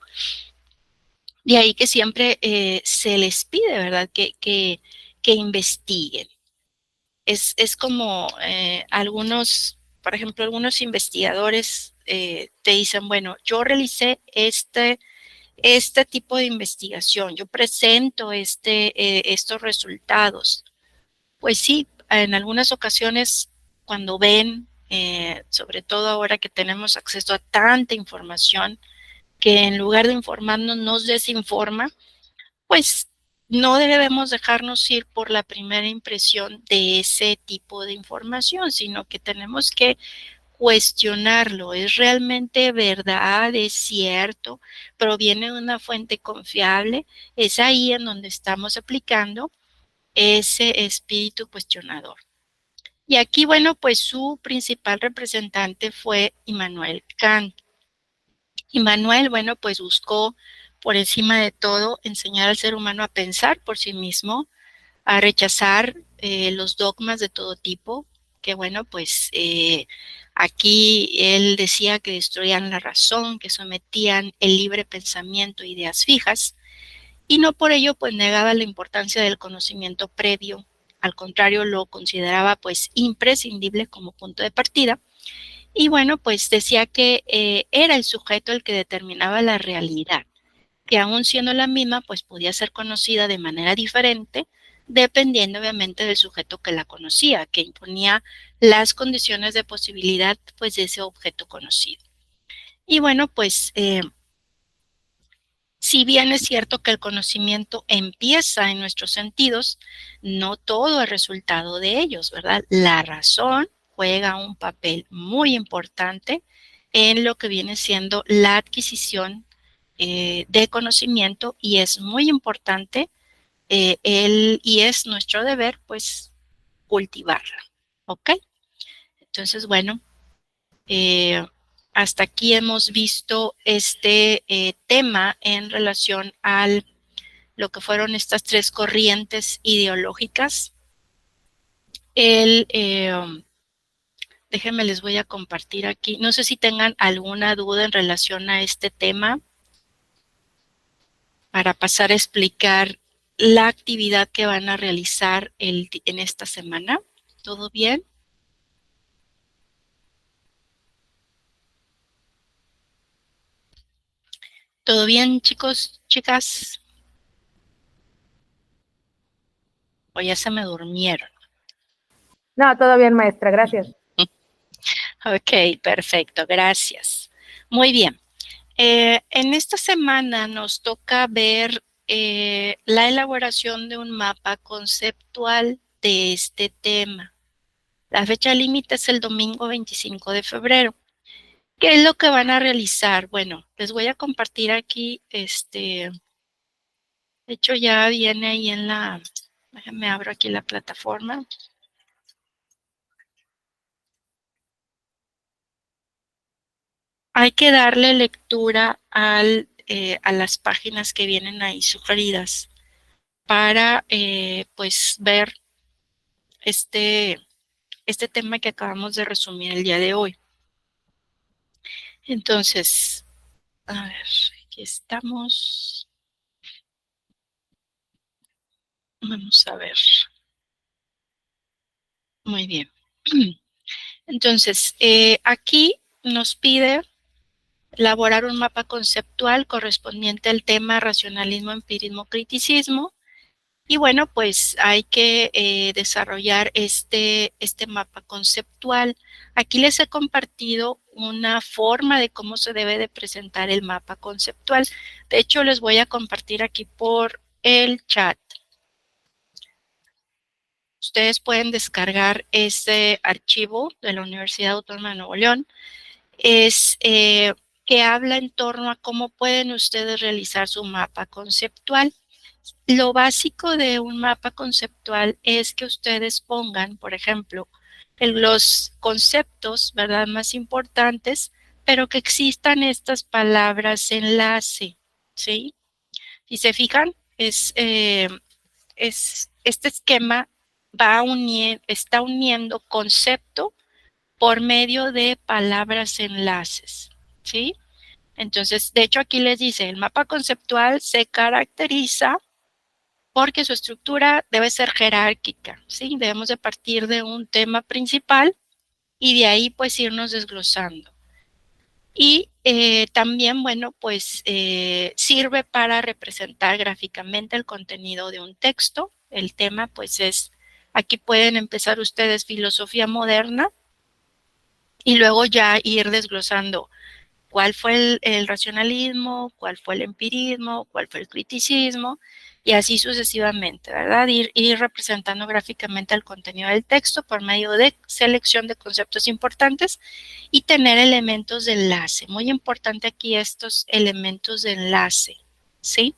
De ahí que siempre se les pide, ¿verdad? Que investiguen. Es como algunos, por ejemplo, algunos investigadores te dicen, bueno, yo realicé este tipo de investigación, yo presento estos resultados. Pues sí, en algunas ocasiones cuando ven, sobre todo ahora que tenemos acceso a tanta información, que en lugar de informarnos nos desinforma, pues no debemos dejarnos ir por la primera impresión de ese tipo de información, sino que tenemos que cuestionarlo. ¿Es realmente verdad? ¿Es cierto? ¿Proviene de una fuente confiable? Es ahí en donde estamos aplicando ese espíritu cuestionador. Y aquí, bueno, pues su principal representante fue Immanuel Kant. Immanuel, bueno, pues buscó por encima de todo enseñar al ser humano a pensar por sí mismo, a rechazar los dogmas de todo tipo, que bueno, pues aquí él decía que destruían la razón, que sometían el libre pensamiento a ideas fijas, y no por ello pues negaba la importancia del conocimiento previo, al contrario lo consideraba pues imprescindible como punto de partida, y bueno, pues decía que era el sujeto el que determinaba la realidad, que aún siendo la misma, pues podía ser conocida de manera diferente, dependiendo obviamente del sujeto que la conocía, que imponía las condiciones de posibilidad pues de ese objeto conocido. Y bueno, pues si bien es cierto que el conocimiento empieza en nuestros sentidos, no todo es resultado de ellos, ¿verdad? La razón juega un papel muy importante en lo que viene siendo la adquisición de conocimiento y es muy importante y es nuestro deber pues cultivarla, ¿ok? Entonces, bueno, eh, hasta aquí hemos visto este tema en relación a lo que fueron estas tres corrientes ideológicas. El déjenme, les voy a compartir aquí. No sé si tengan alguna duda en relación a este tema para pasar a explicar la actividad que van a realizar en esta semana. ¿Todo bien? ¿Todo bien, chicos, chicas? ¿O ya se me durmieron? No, todo bien, maestra, gracias. Ok, perfecto, gracias. Muy bien. En esta semana nos toca ver la elaboración de un mapa conceptual de este tema. La fecha límite es el domingo 25 de febrero. ¿Qué es lo que van a realizar? Bueno, les voy a compartir aquí, de hecho ya viene ahí en la, déjenme abro aquí la plataforma. Hay que darle lectura a las páginas que vienen ahí sugeridas para pues ver este tema que acabamos de resumir el día de hoy. Entonces, a ver, aquí estamos. Vamos a ver. Muy bien. Entonces, aquí nos pide elaborar un mapa conceptual correspondiente al tema racionalismo, empirismo, criticismo. Y bueno, pues hay que desarrollar este mapa conceptual. Aquí les he compartido una forma de cómo se debe de presentar el mapa conceptual. De hecho, les voy a compartir aquí por el chat. Ustedes pueden descargar este archivo de la Universidad Autónoma de Nuevo León. Es que habla en torno a cómo pueden ustedes realizar su mapa conceptual. Lo básico de un mapa conceptual es que ustedes pongan, por ejemplo, los conceptos, ¿verdad?, más importantes, pero que existan estas palabras enlace, ¿sí? Si se fijan, este esquema está uniendo concepto por medio de palabras enlaces, ¿sí? Entonces, de hecho, aquí les dice, el mapa conceptual se caracteriza porque su estructura debe ser jerárquica, ¿sí? Debemos de partir de un tema principal y de ahí pues irnos desglosando. Y también, bueno, pues sirve para representar gráficamente el contenido de un texto. El tema pues es, aquí pueden empezar ustedes filosofía moderna y luego ya ir desglosando cuál fue el racionalismo, cuál fue el empirismo, cuál fue el criticismo, y así sucesivamente, ¿verdad? Ir representando gráficamente el contenido del texto por medio de selección de conceptos importantes y tener elementos de enlace. Muy importante aquí estos elementos de enlace, ¿sí?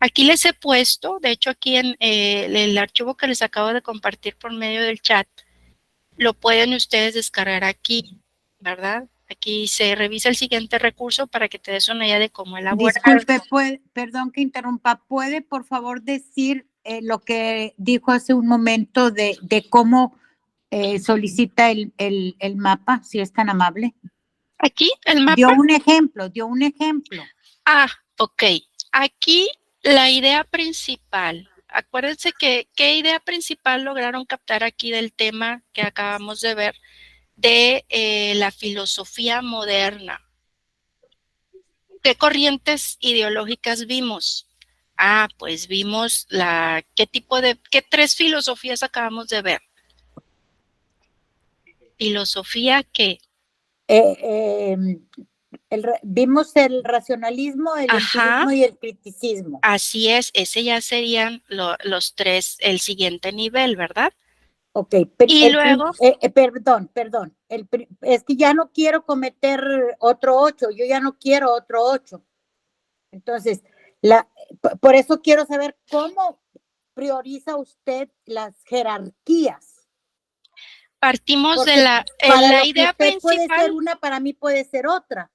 Aquí les he puesto, de hecho aquí en el archivo que les acabo de compartir por medio del chat, lo pueden ustedes descargar aquí, ¿verdad? Aquí se revisa el siguiente recurso para que te des una idea de cómo elaborar. Disculpe, perdón que interrumpa. ¿Puede, por favor, decir lo que dijo hace un momento de cómo solicita el mapa, si es tan amable? Aquí el mapa. Dio un ejemplo. Ah, ok. Aquí la idea principal. Acuérdense que qué idea principal lograron captar aquí del tema que acabamos de ver de la filosofía moderna. ¿Qué corrientes ideológicas vimos? Ah, pues vimos ¿qué tres filosofías acabamos de ver? ¿Filosofía qué? Vimos el racionalismo, el empirismo y el criticismo. Así es, ese ya serían los tres, el siguiente nivel, ¿verdad? Ok, y luego... perdón, es que ya no quiero cometer otro 8, yo ya no quiero otro 8. Entonces, por eso quiero saber cómo prioriza usted las jerarquías. Partimos porque de la idea principal. Puede ser una, para mí puede ser otra.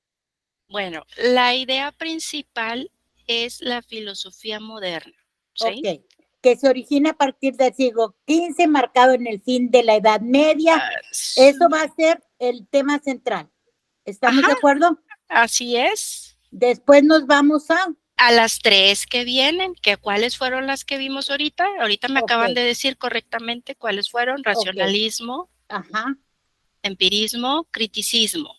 Bueno, la idea principal es la filosofía moderna, ¿sí? Ok, que se origina a partir del siglo XV, marcado en el fin de la Edad Media. Eso va a ser el tema central. ¿Estamos Ajá. de acuerdo? Así es. Después nos vamos A las 3 que vienen, que ¿cuáles fueron las que vimos ahorita? Ahorita me acaban de decir correctamente cuáles fueron: racionalismo, Ajá. empirismo, criticismo,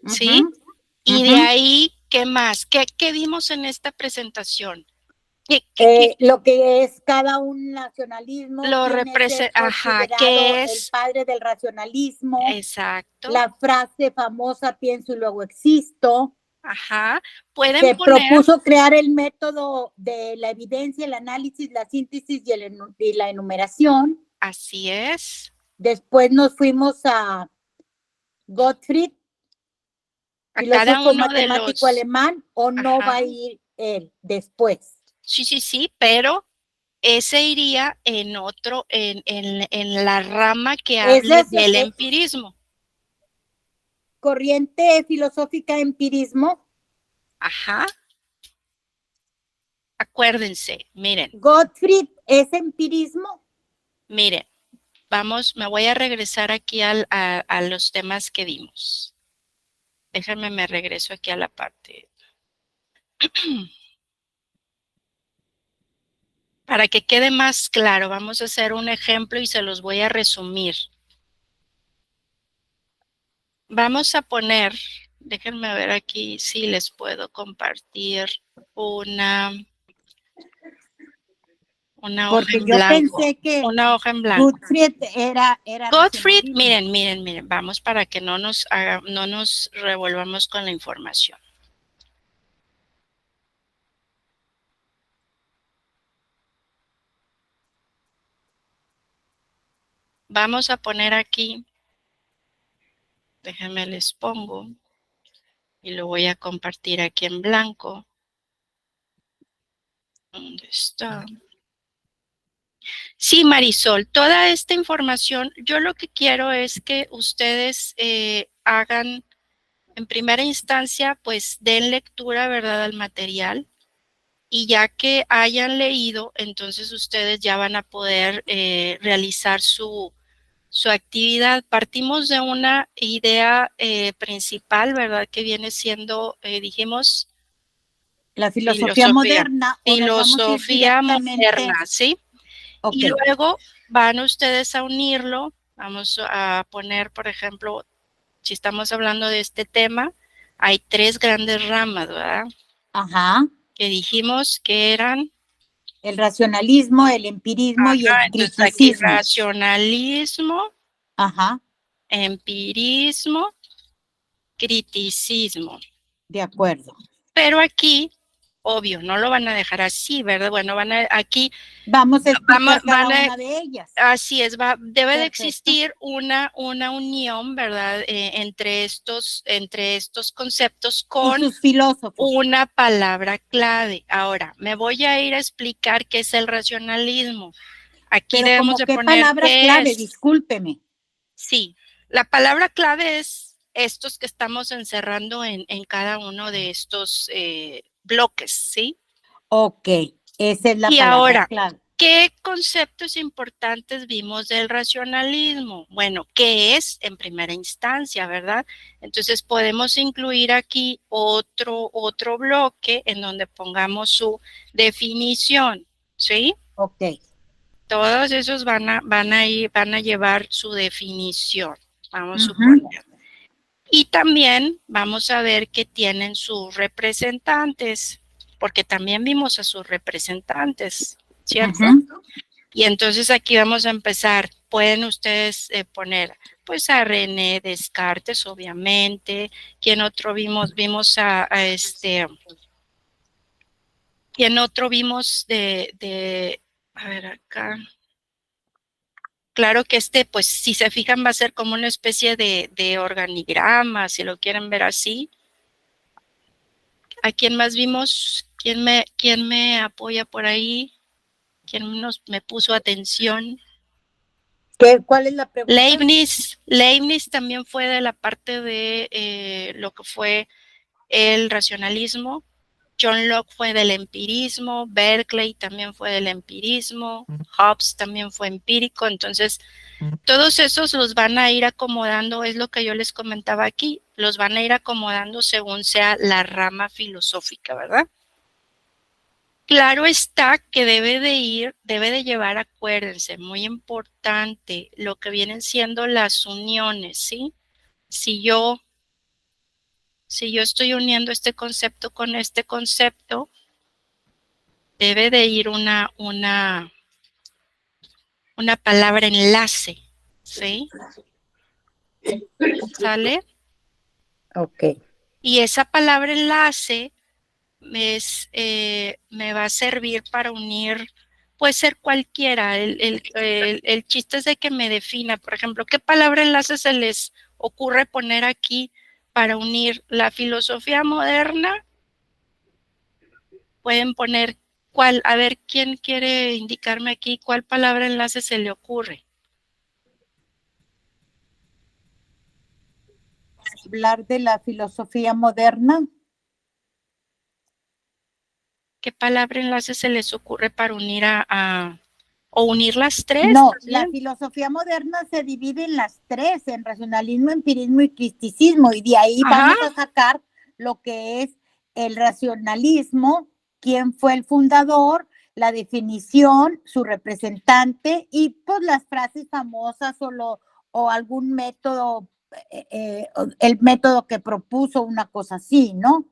¿sí? Ujú, Y de ujú. ahí, ¿qué más? ¿Qué vimos en esta presentación? Lo que es cada un nacionalismo, Lo quién es el ajá, considerado ¿qué el es? padre del racionalismo, Exacto, la frase famosa pienso y luego existo. ajá. Pueden Se poner, propuso crear el método de la evidencia, el análisis, la síntesis y la enumeración. así es. Después nos fuimos a Gottfried, A cada filósofo uno de matemático los, alemán, o no va ajá. a ir él después. Sí, pero ese iría en otro, en la rama que Esa hable es, del empirismo. corriente filosófica empirismo. Ajá. Acuérdense, miren, Gottfried es empirismo. miren, me voy a regresar aquí a los temas que vimos. Déjenme, me regreso aquí a la parte. Para que quede más claro, vamos a hacer un ejemplo y se los voy a resumir. Vamos a poner, déjenme ver aquí si les puedo compartir una hoja Porque en yo blanco. pensé que Una hoja en blanco. Gottfried era Gottfried, racionalismo. miren, vamos para que no nos revolvamos con la información. Vamos a poner aquí, déjenme les pongo y lo voy a compartir aquí en blanco. ¿Dónde está? Sí, Marisol, toda esta información, yo lo que quiero es que ustedes hagan, en primera instancia, pues den lectura, ¿verdad?, al material. Y ya que hayan leído, entonces ustedes ya van a poder realizar su actividad. Partimos de una idea principal, ¿verdad?, que viene siendo, dijimos, La filosofía moderna, o nos vamos a ir filosofía directamente. moderna, ¿sí? Ok. Y luego van ustedes a unirlo. Vamos a poner, por ejemplo, si estamos hablando de este tema, hay 3 grandes ramas, ¿verdad?, Ajá. que dijimos que eran. El racionalismo, el empirismo y el Entonces aquí criticismo. racionalismo, Ajá. empirismo, criticismo. De acuerdo. Pero aquí, obvio, no lo van a dejar así, ¿verdad? Bueno, aquí Vamos a explicar cada van a, una de ellas. así es, debe de Perfecto. existir una unión, ¿verdad? Entre estos conceptos Y con sus filósofos. una palabra clave. Ahora, me voy a ir a explicar qué es el racionalismo. Aquí Pero debemos como de qué poner palabra qué clave, es. discúlpeme. Sí, la palabra clave es estos que estamos encerrando en cada uno de estos bloques, ¿sí? Ok, esa es la Y palabra ahora, clave. ¿qué conceptos importantes vimos del racionalismo? Bueno, ¿qué es en primera instancia, verdad? Entonces podemos incluir aquí otro bloque en donde pongamos su definición, ¿sí? Ok. Todos esos van a llevar su definición, vamos a Ujú. suponer. Y también vamos a ver que tienen sus representantes, porque también vimos a sus representantes, ¿cierto? Ujú. Y entonces aquí vamos a empezar. Pueden ustedes poner, pues, a René Descartes, obviamente. ¿Quién otro vimos? Vimos a ¿quién otro vimos a ver acá? Claro que pues si se fijan va a ser como una especie de organigrama, si lo quieren ver así. ¿A quién más vimos? ¿Quién me apoya por ahí? ¿Quién me puso atención? ¿Cuál es la pregunta? Leibniz también fue de la parte de lo que fue el racionalismo. John Locke fue del empirismo, Berkeley también fue del empirismo, Hobbes también fue empírico, entonces todos esos los van a ir acomodando, es lo que yo les comentaba aquí, los van a ir acomodando según sea la rama filosófica, ¿verdad? Claro está que debe de llevar, acuérdense, muy importante, lo que vienen siendo las uniones, ¿sí? Si yo estoy uniendo este concepto con este concepto, debe de ir una palabra enlace, ¿sí? ¿Sale? Ok. Y esa palabra enlace me va a servir para unir, puede ser cualquiera. El chiste es de que me defina, por ejemplo, ¿qué palabra enlace se les ocurre poner aquí para unir la filosofía moderna? Pueden poner cuál, a ver, ¿quién quiere indicarme aquí cuál palabra enlace se le ocurre? Hablar de la filosofía moderna. ¿Qué palabra enlace se les ocurre para unir o unir las tres? No, ¿también? la filosofía moderna se divide en las tres, en racionalismo, empirismo y criticismo, y de ahí vamos a sacar lo que es el racionalismo, quién fue el fundador, la definición, su representante y pues las frases famosas o algún método, el método que propuso, una cosa así, ¿no?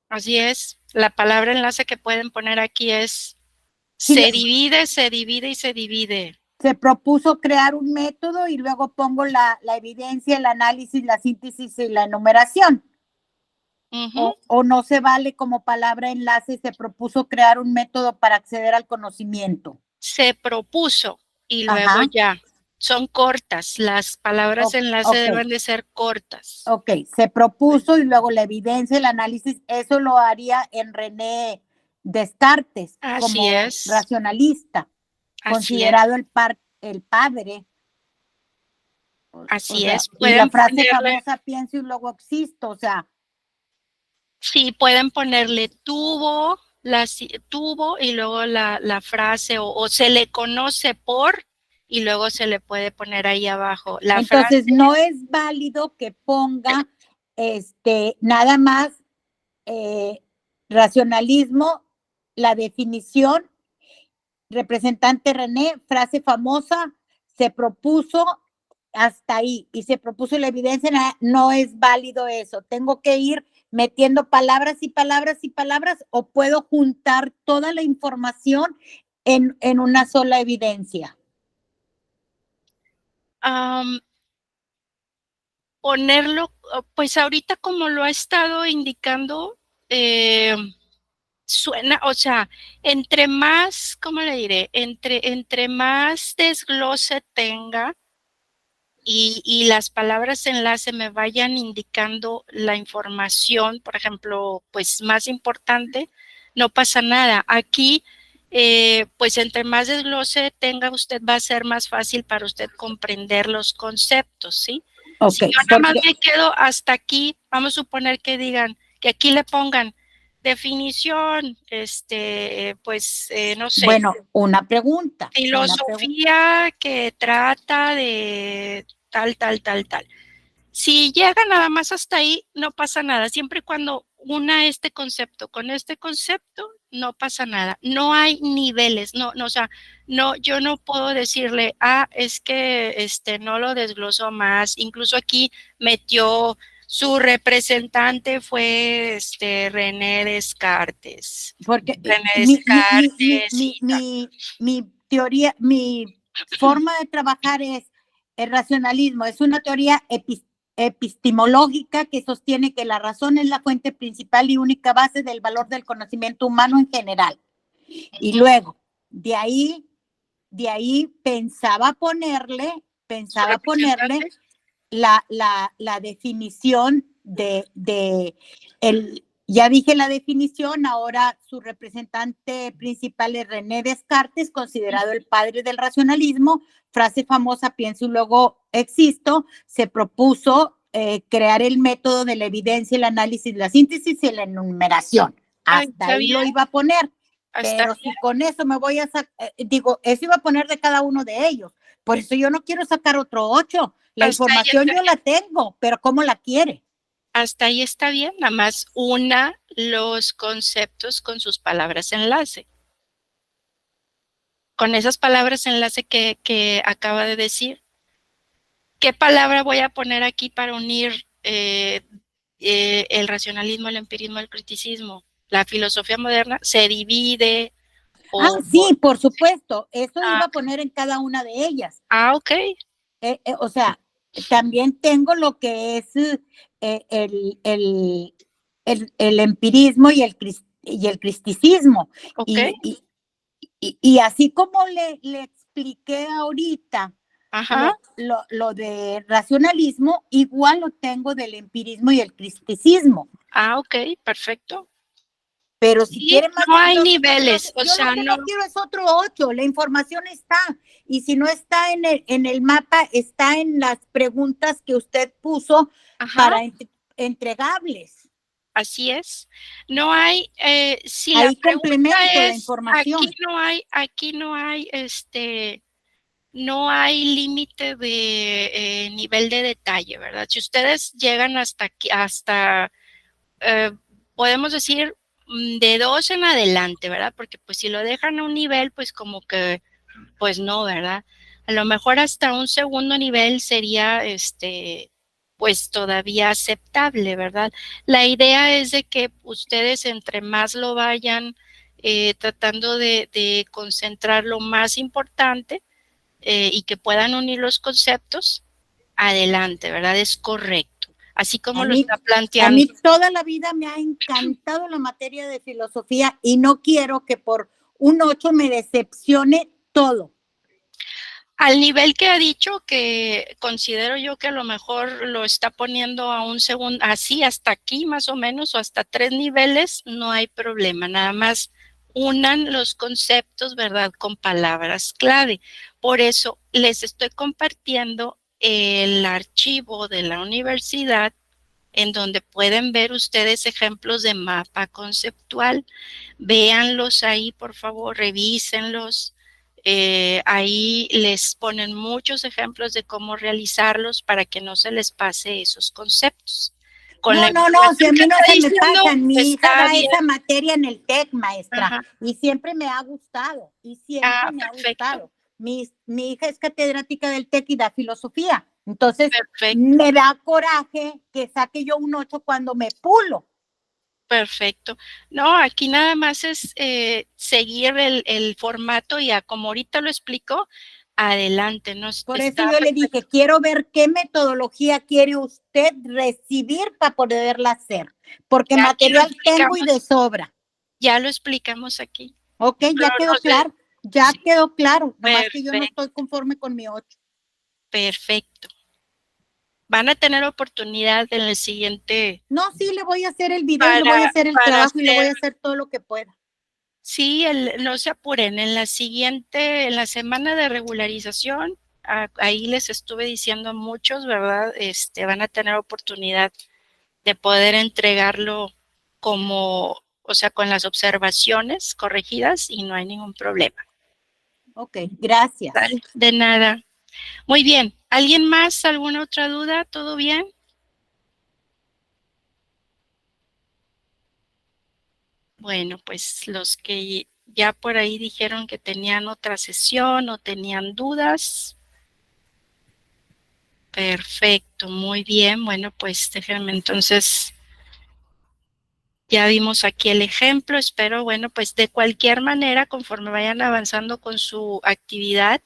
Así es. La palabra enlace que pueden poner aquí es Sí, se divide, se divide y se divide. Se propuso crear un método y luego pongo la evidencia, el análisis, la síntesis y la enumeración. O no se vale como palabra enlace, se propuso crear un método para acceder al conocimiento. Se propuso y luego ya. Son cortas, las palabras enlace deben de ser cortas. Ok, se propuso y luego la evidencia, el análisis, eso lo haría en René Descartes como racionalista, considerado el padre. Así es. Y la frase famosa, pienso y luego existo, o sea. Sí, pueden ponerle tuvo y luego la frase o se le conoce por y luego se le puede poner ahí abajo la Entonces, frase. no es válido que ponga nada más racionalismo, la definición, representante René, frase famosa, se propuso hasta ahí y se propuso la evidencia, no es válido eso. Tengo que ir metiendo palabras y palabras y palabras o puedo juntar toda la información en una sola evidencia. Ponerlo, pues ahorita como lo ha estado indicando, suena, o sea, entre más, ¿cómo le diré? Entre más desglose tenga y las palabras enlace me vayan indicando la información, por ejemplo, pues más importante, no pasa nada. Aquí, pues entre más desglose tenga usted, va a ser más fácil para usted comprender los conceptos, ¿sí? Okay, si yo nada más me quedo hasta aquí, vamos a suponer que digan, que aquí le pongan definición, pues, no sé. Bueno, una pregunta. Filosofía que trata de tal. Si llega nada más hasta ahí, no pasa nada. Siempre y cuando una este concepto con este concepto, no pasa nada. No hay niveles, o sea, no, yo no puedo decirle, es que no lo desglosó más. Incluso aquí metió su representante fue René Descartes. Porque René Descartes mi teoría, mi forma de trabajar es el racionalismo, es una teoría epistemológica que sostiene que la razón es la fuente principal y única base del valor del conocimiento humano en general. Y luego, de ahí pensaba ponerle la definición ya dije la definición, ahora su representante principal es René Descartes, considerado el padre del racionalismo, frase famosa, pienso y luego existo, se propuso crear el método de la evidencia, el análisis, la síntesis y la enumeración. Ay, hasta está ahí lo bien. iba a poner. Está Pero si bien. con eso me voy a sacar, digo, eso iba a poner de cada uno de ellos. Por eso yo no quiero sacar otro 8. La Hasta ahí información está yo la tengo, pero ¿cómo la quiere? Hasta ahí está bien, nada más una los conceptos con sus palabras enlace. Con esas palabras enlace que acaba de decir. ¿Qué palabra voy a poner aquí para unir el racionalismo, el empirismo, el criticismo? La filosofía moderna se divide Sí, por supuesto. Eso iba ah, a poner en cada una de ellas. ok, O sea, también tengo lo que es el, el empirismo y y el cristicismo. ok, Y así como le expliqué ahorita ajá, lo de racionalismo, igual lo tengo del empirismo y el cristicismo. ok, perfecto. Pero si Sí, quiere más no hay yo, niveles, o yo lo sea, que no, no quiero es otro 8, la información está. Y si no está en el mapa, está en las preguntas que usted puso ajá, para entregables. así es. No hay, si la Ahí pregunta complemento la es, información. aquí no hay, no hay límite de nivel de detalle, ¿verdad? Si ustedes llegan hasta aquí, eh, podemos decir de 2 en adelante, ¿verdad? Porque pues si lo dejan a un nivel, pues como que, pues no, ¿verdad? A lo mejor hasta un segundo nivel sería, pues todavía aceptable, ¿verdad? La idea es de que ustedes entre más lo vayan tratando de concentrar lo más importante, y que puedan unir los conceptos, adelante, ¿verdad? Es correcto. Así como A lo mí, está a planteando. mí toda la vida me ha encantado la materia de filosofía y no quiero que por un 8 me decepcione todo. Al nivel que ha dicho, que considero yo que a lo mejor lo está poniendo a un segundo, así hasta aquí más o menos, o hasta 3 niveles, no hay problema, nada más unan los conceptos, ¿verdad? Con palabras clave. Por eso les estoy compartiendo el archivo de la universidad en donde pueden ver ustedes ejemplos de mapa conceptual. Véanlos ahí, por favor, revísenlos. Ahí les ponen muchos ejemplos de cómo realizarlos para que no se les pase esos conceptos. Con la No, si información a que mí no está se me diciendo, pasan. Mi hija está da bien. esa materia en el TEC, maestra, Ajá. y siempre me ha gustado, y siempre me ha Perfecto, gustado. Mi hija es catedrática del TEC y da filosofía, entonces perfecto. me da coraje que saque yo un 8 cuando me pulo. Perfecto. No, aquí nada más es seguir el formato y como ahorita lo explico, adelante, no Por eso está yo le perfecto. dije, quiero ver qué metodología quiere usted recibir para poderla hacer, porque Ya aquí lo material tengo y de explicamos, sobra. ya lo explicamos aquí. Ok, ya Pero quedó no sé, claro, ya sí, quedó claro, nomás que yo no perfecto, estoy conforme con mi 8. perfecto. Van a tener oportunidad en el siguiente No, sí, le voy a hacer el video y le para, voy a hacer el para trabajo y le voy hacer, a hacer todo lo que pueda. sí, no se apuren, en la siguiente, en la semana de regularización, ahí les estuve diciendo a muchos, ¿verdad? Van a tener oportunidad de poder entregarlo como, o sea, con las observaciones corregidas y no hay ningún problema. Ok, gracias. ¿Vale? De nada. Muy bien. ¿Alguien más? ¿Alguna otra duda? ¿Todo bien? Bueno, pues los que ya por ahí dijeron que tenían otra sesión o tenían dudas. Perfecto, muy bien. Bueno, pues déjenme entonces, ya vimos aquí el ejemplo. Espero, bueno, pues de cualquier manera, conforme vayan avanzando con su actividad,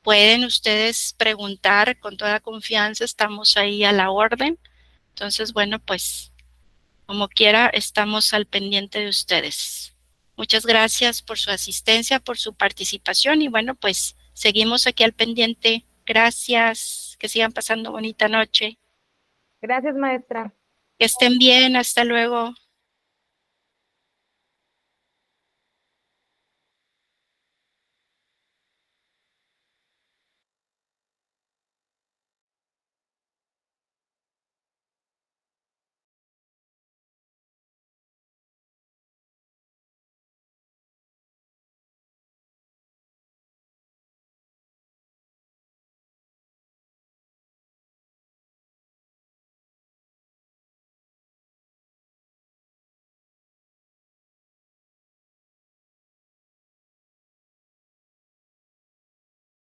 pueden ustedes preguntar con toda confianza, estamos ahí a la orden. Entonces, bueno, pues como quiera, estamos al pendiente de ustedes. Muchas gracias por su asistencia, por su participación y bueno, pues seguimos aquí al pendiente. Gracias, que sigan pasando bonita noche. Gracias, maestra. Que estén bien, hasta luego.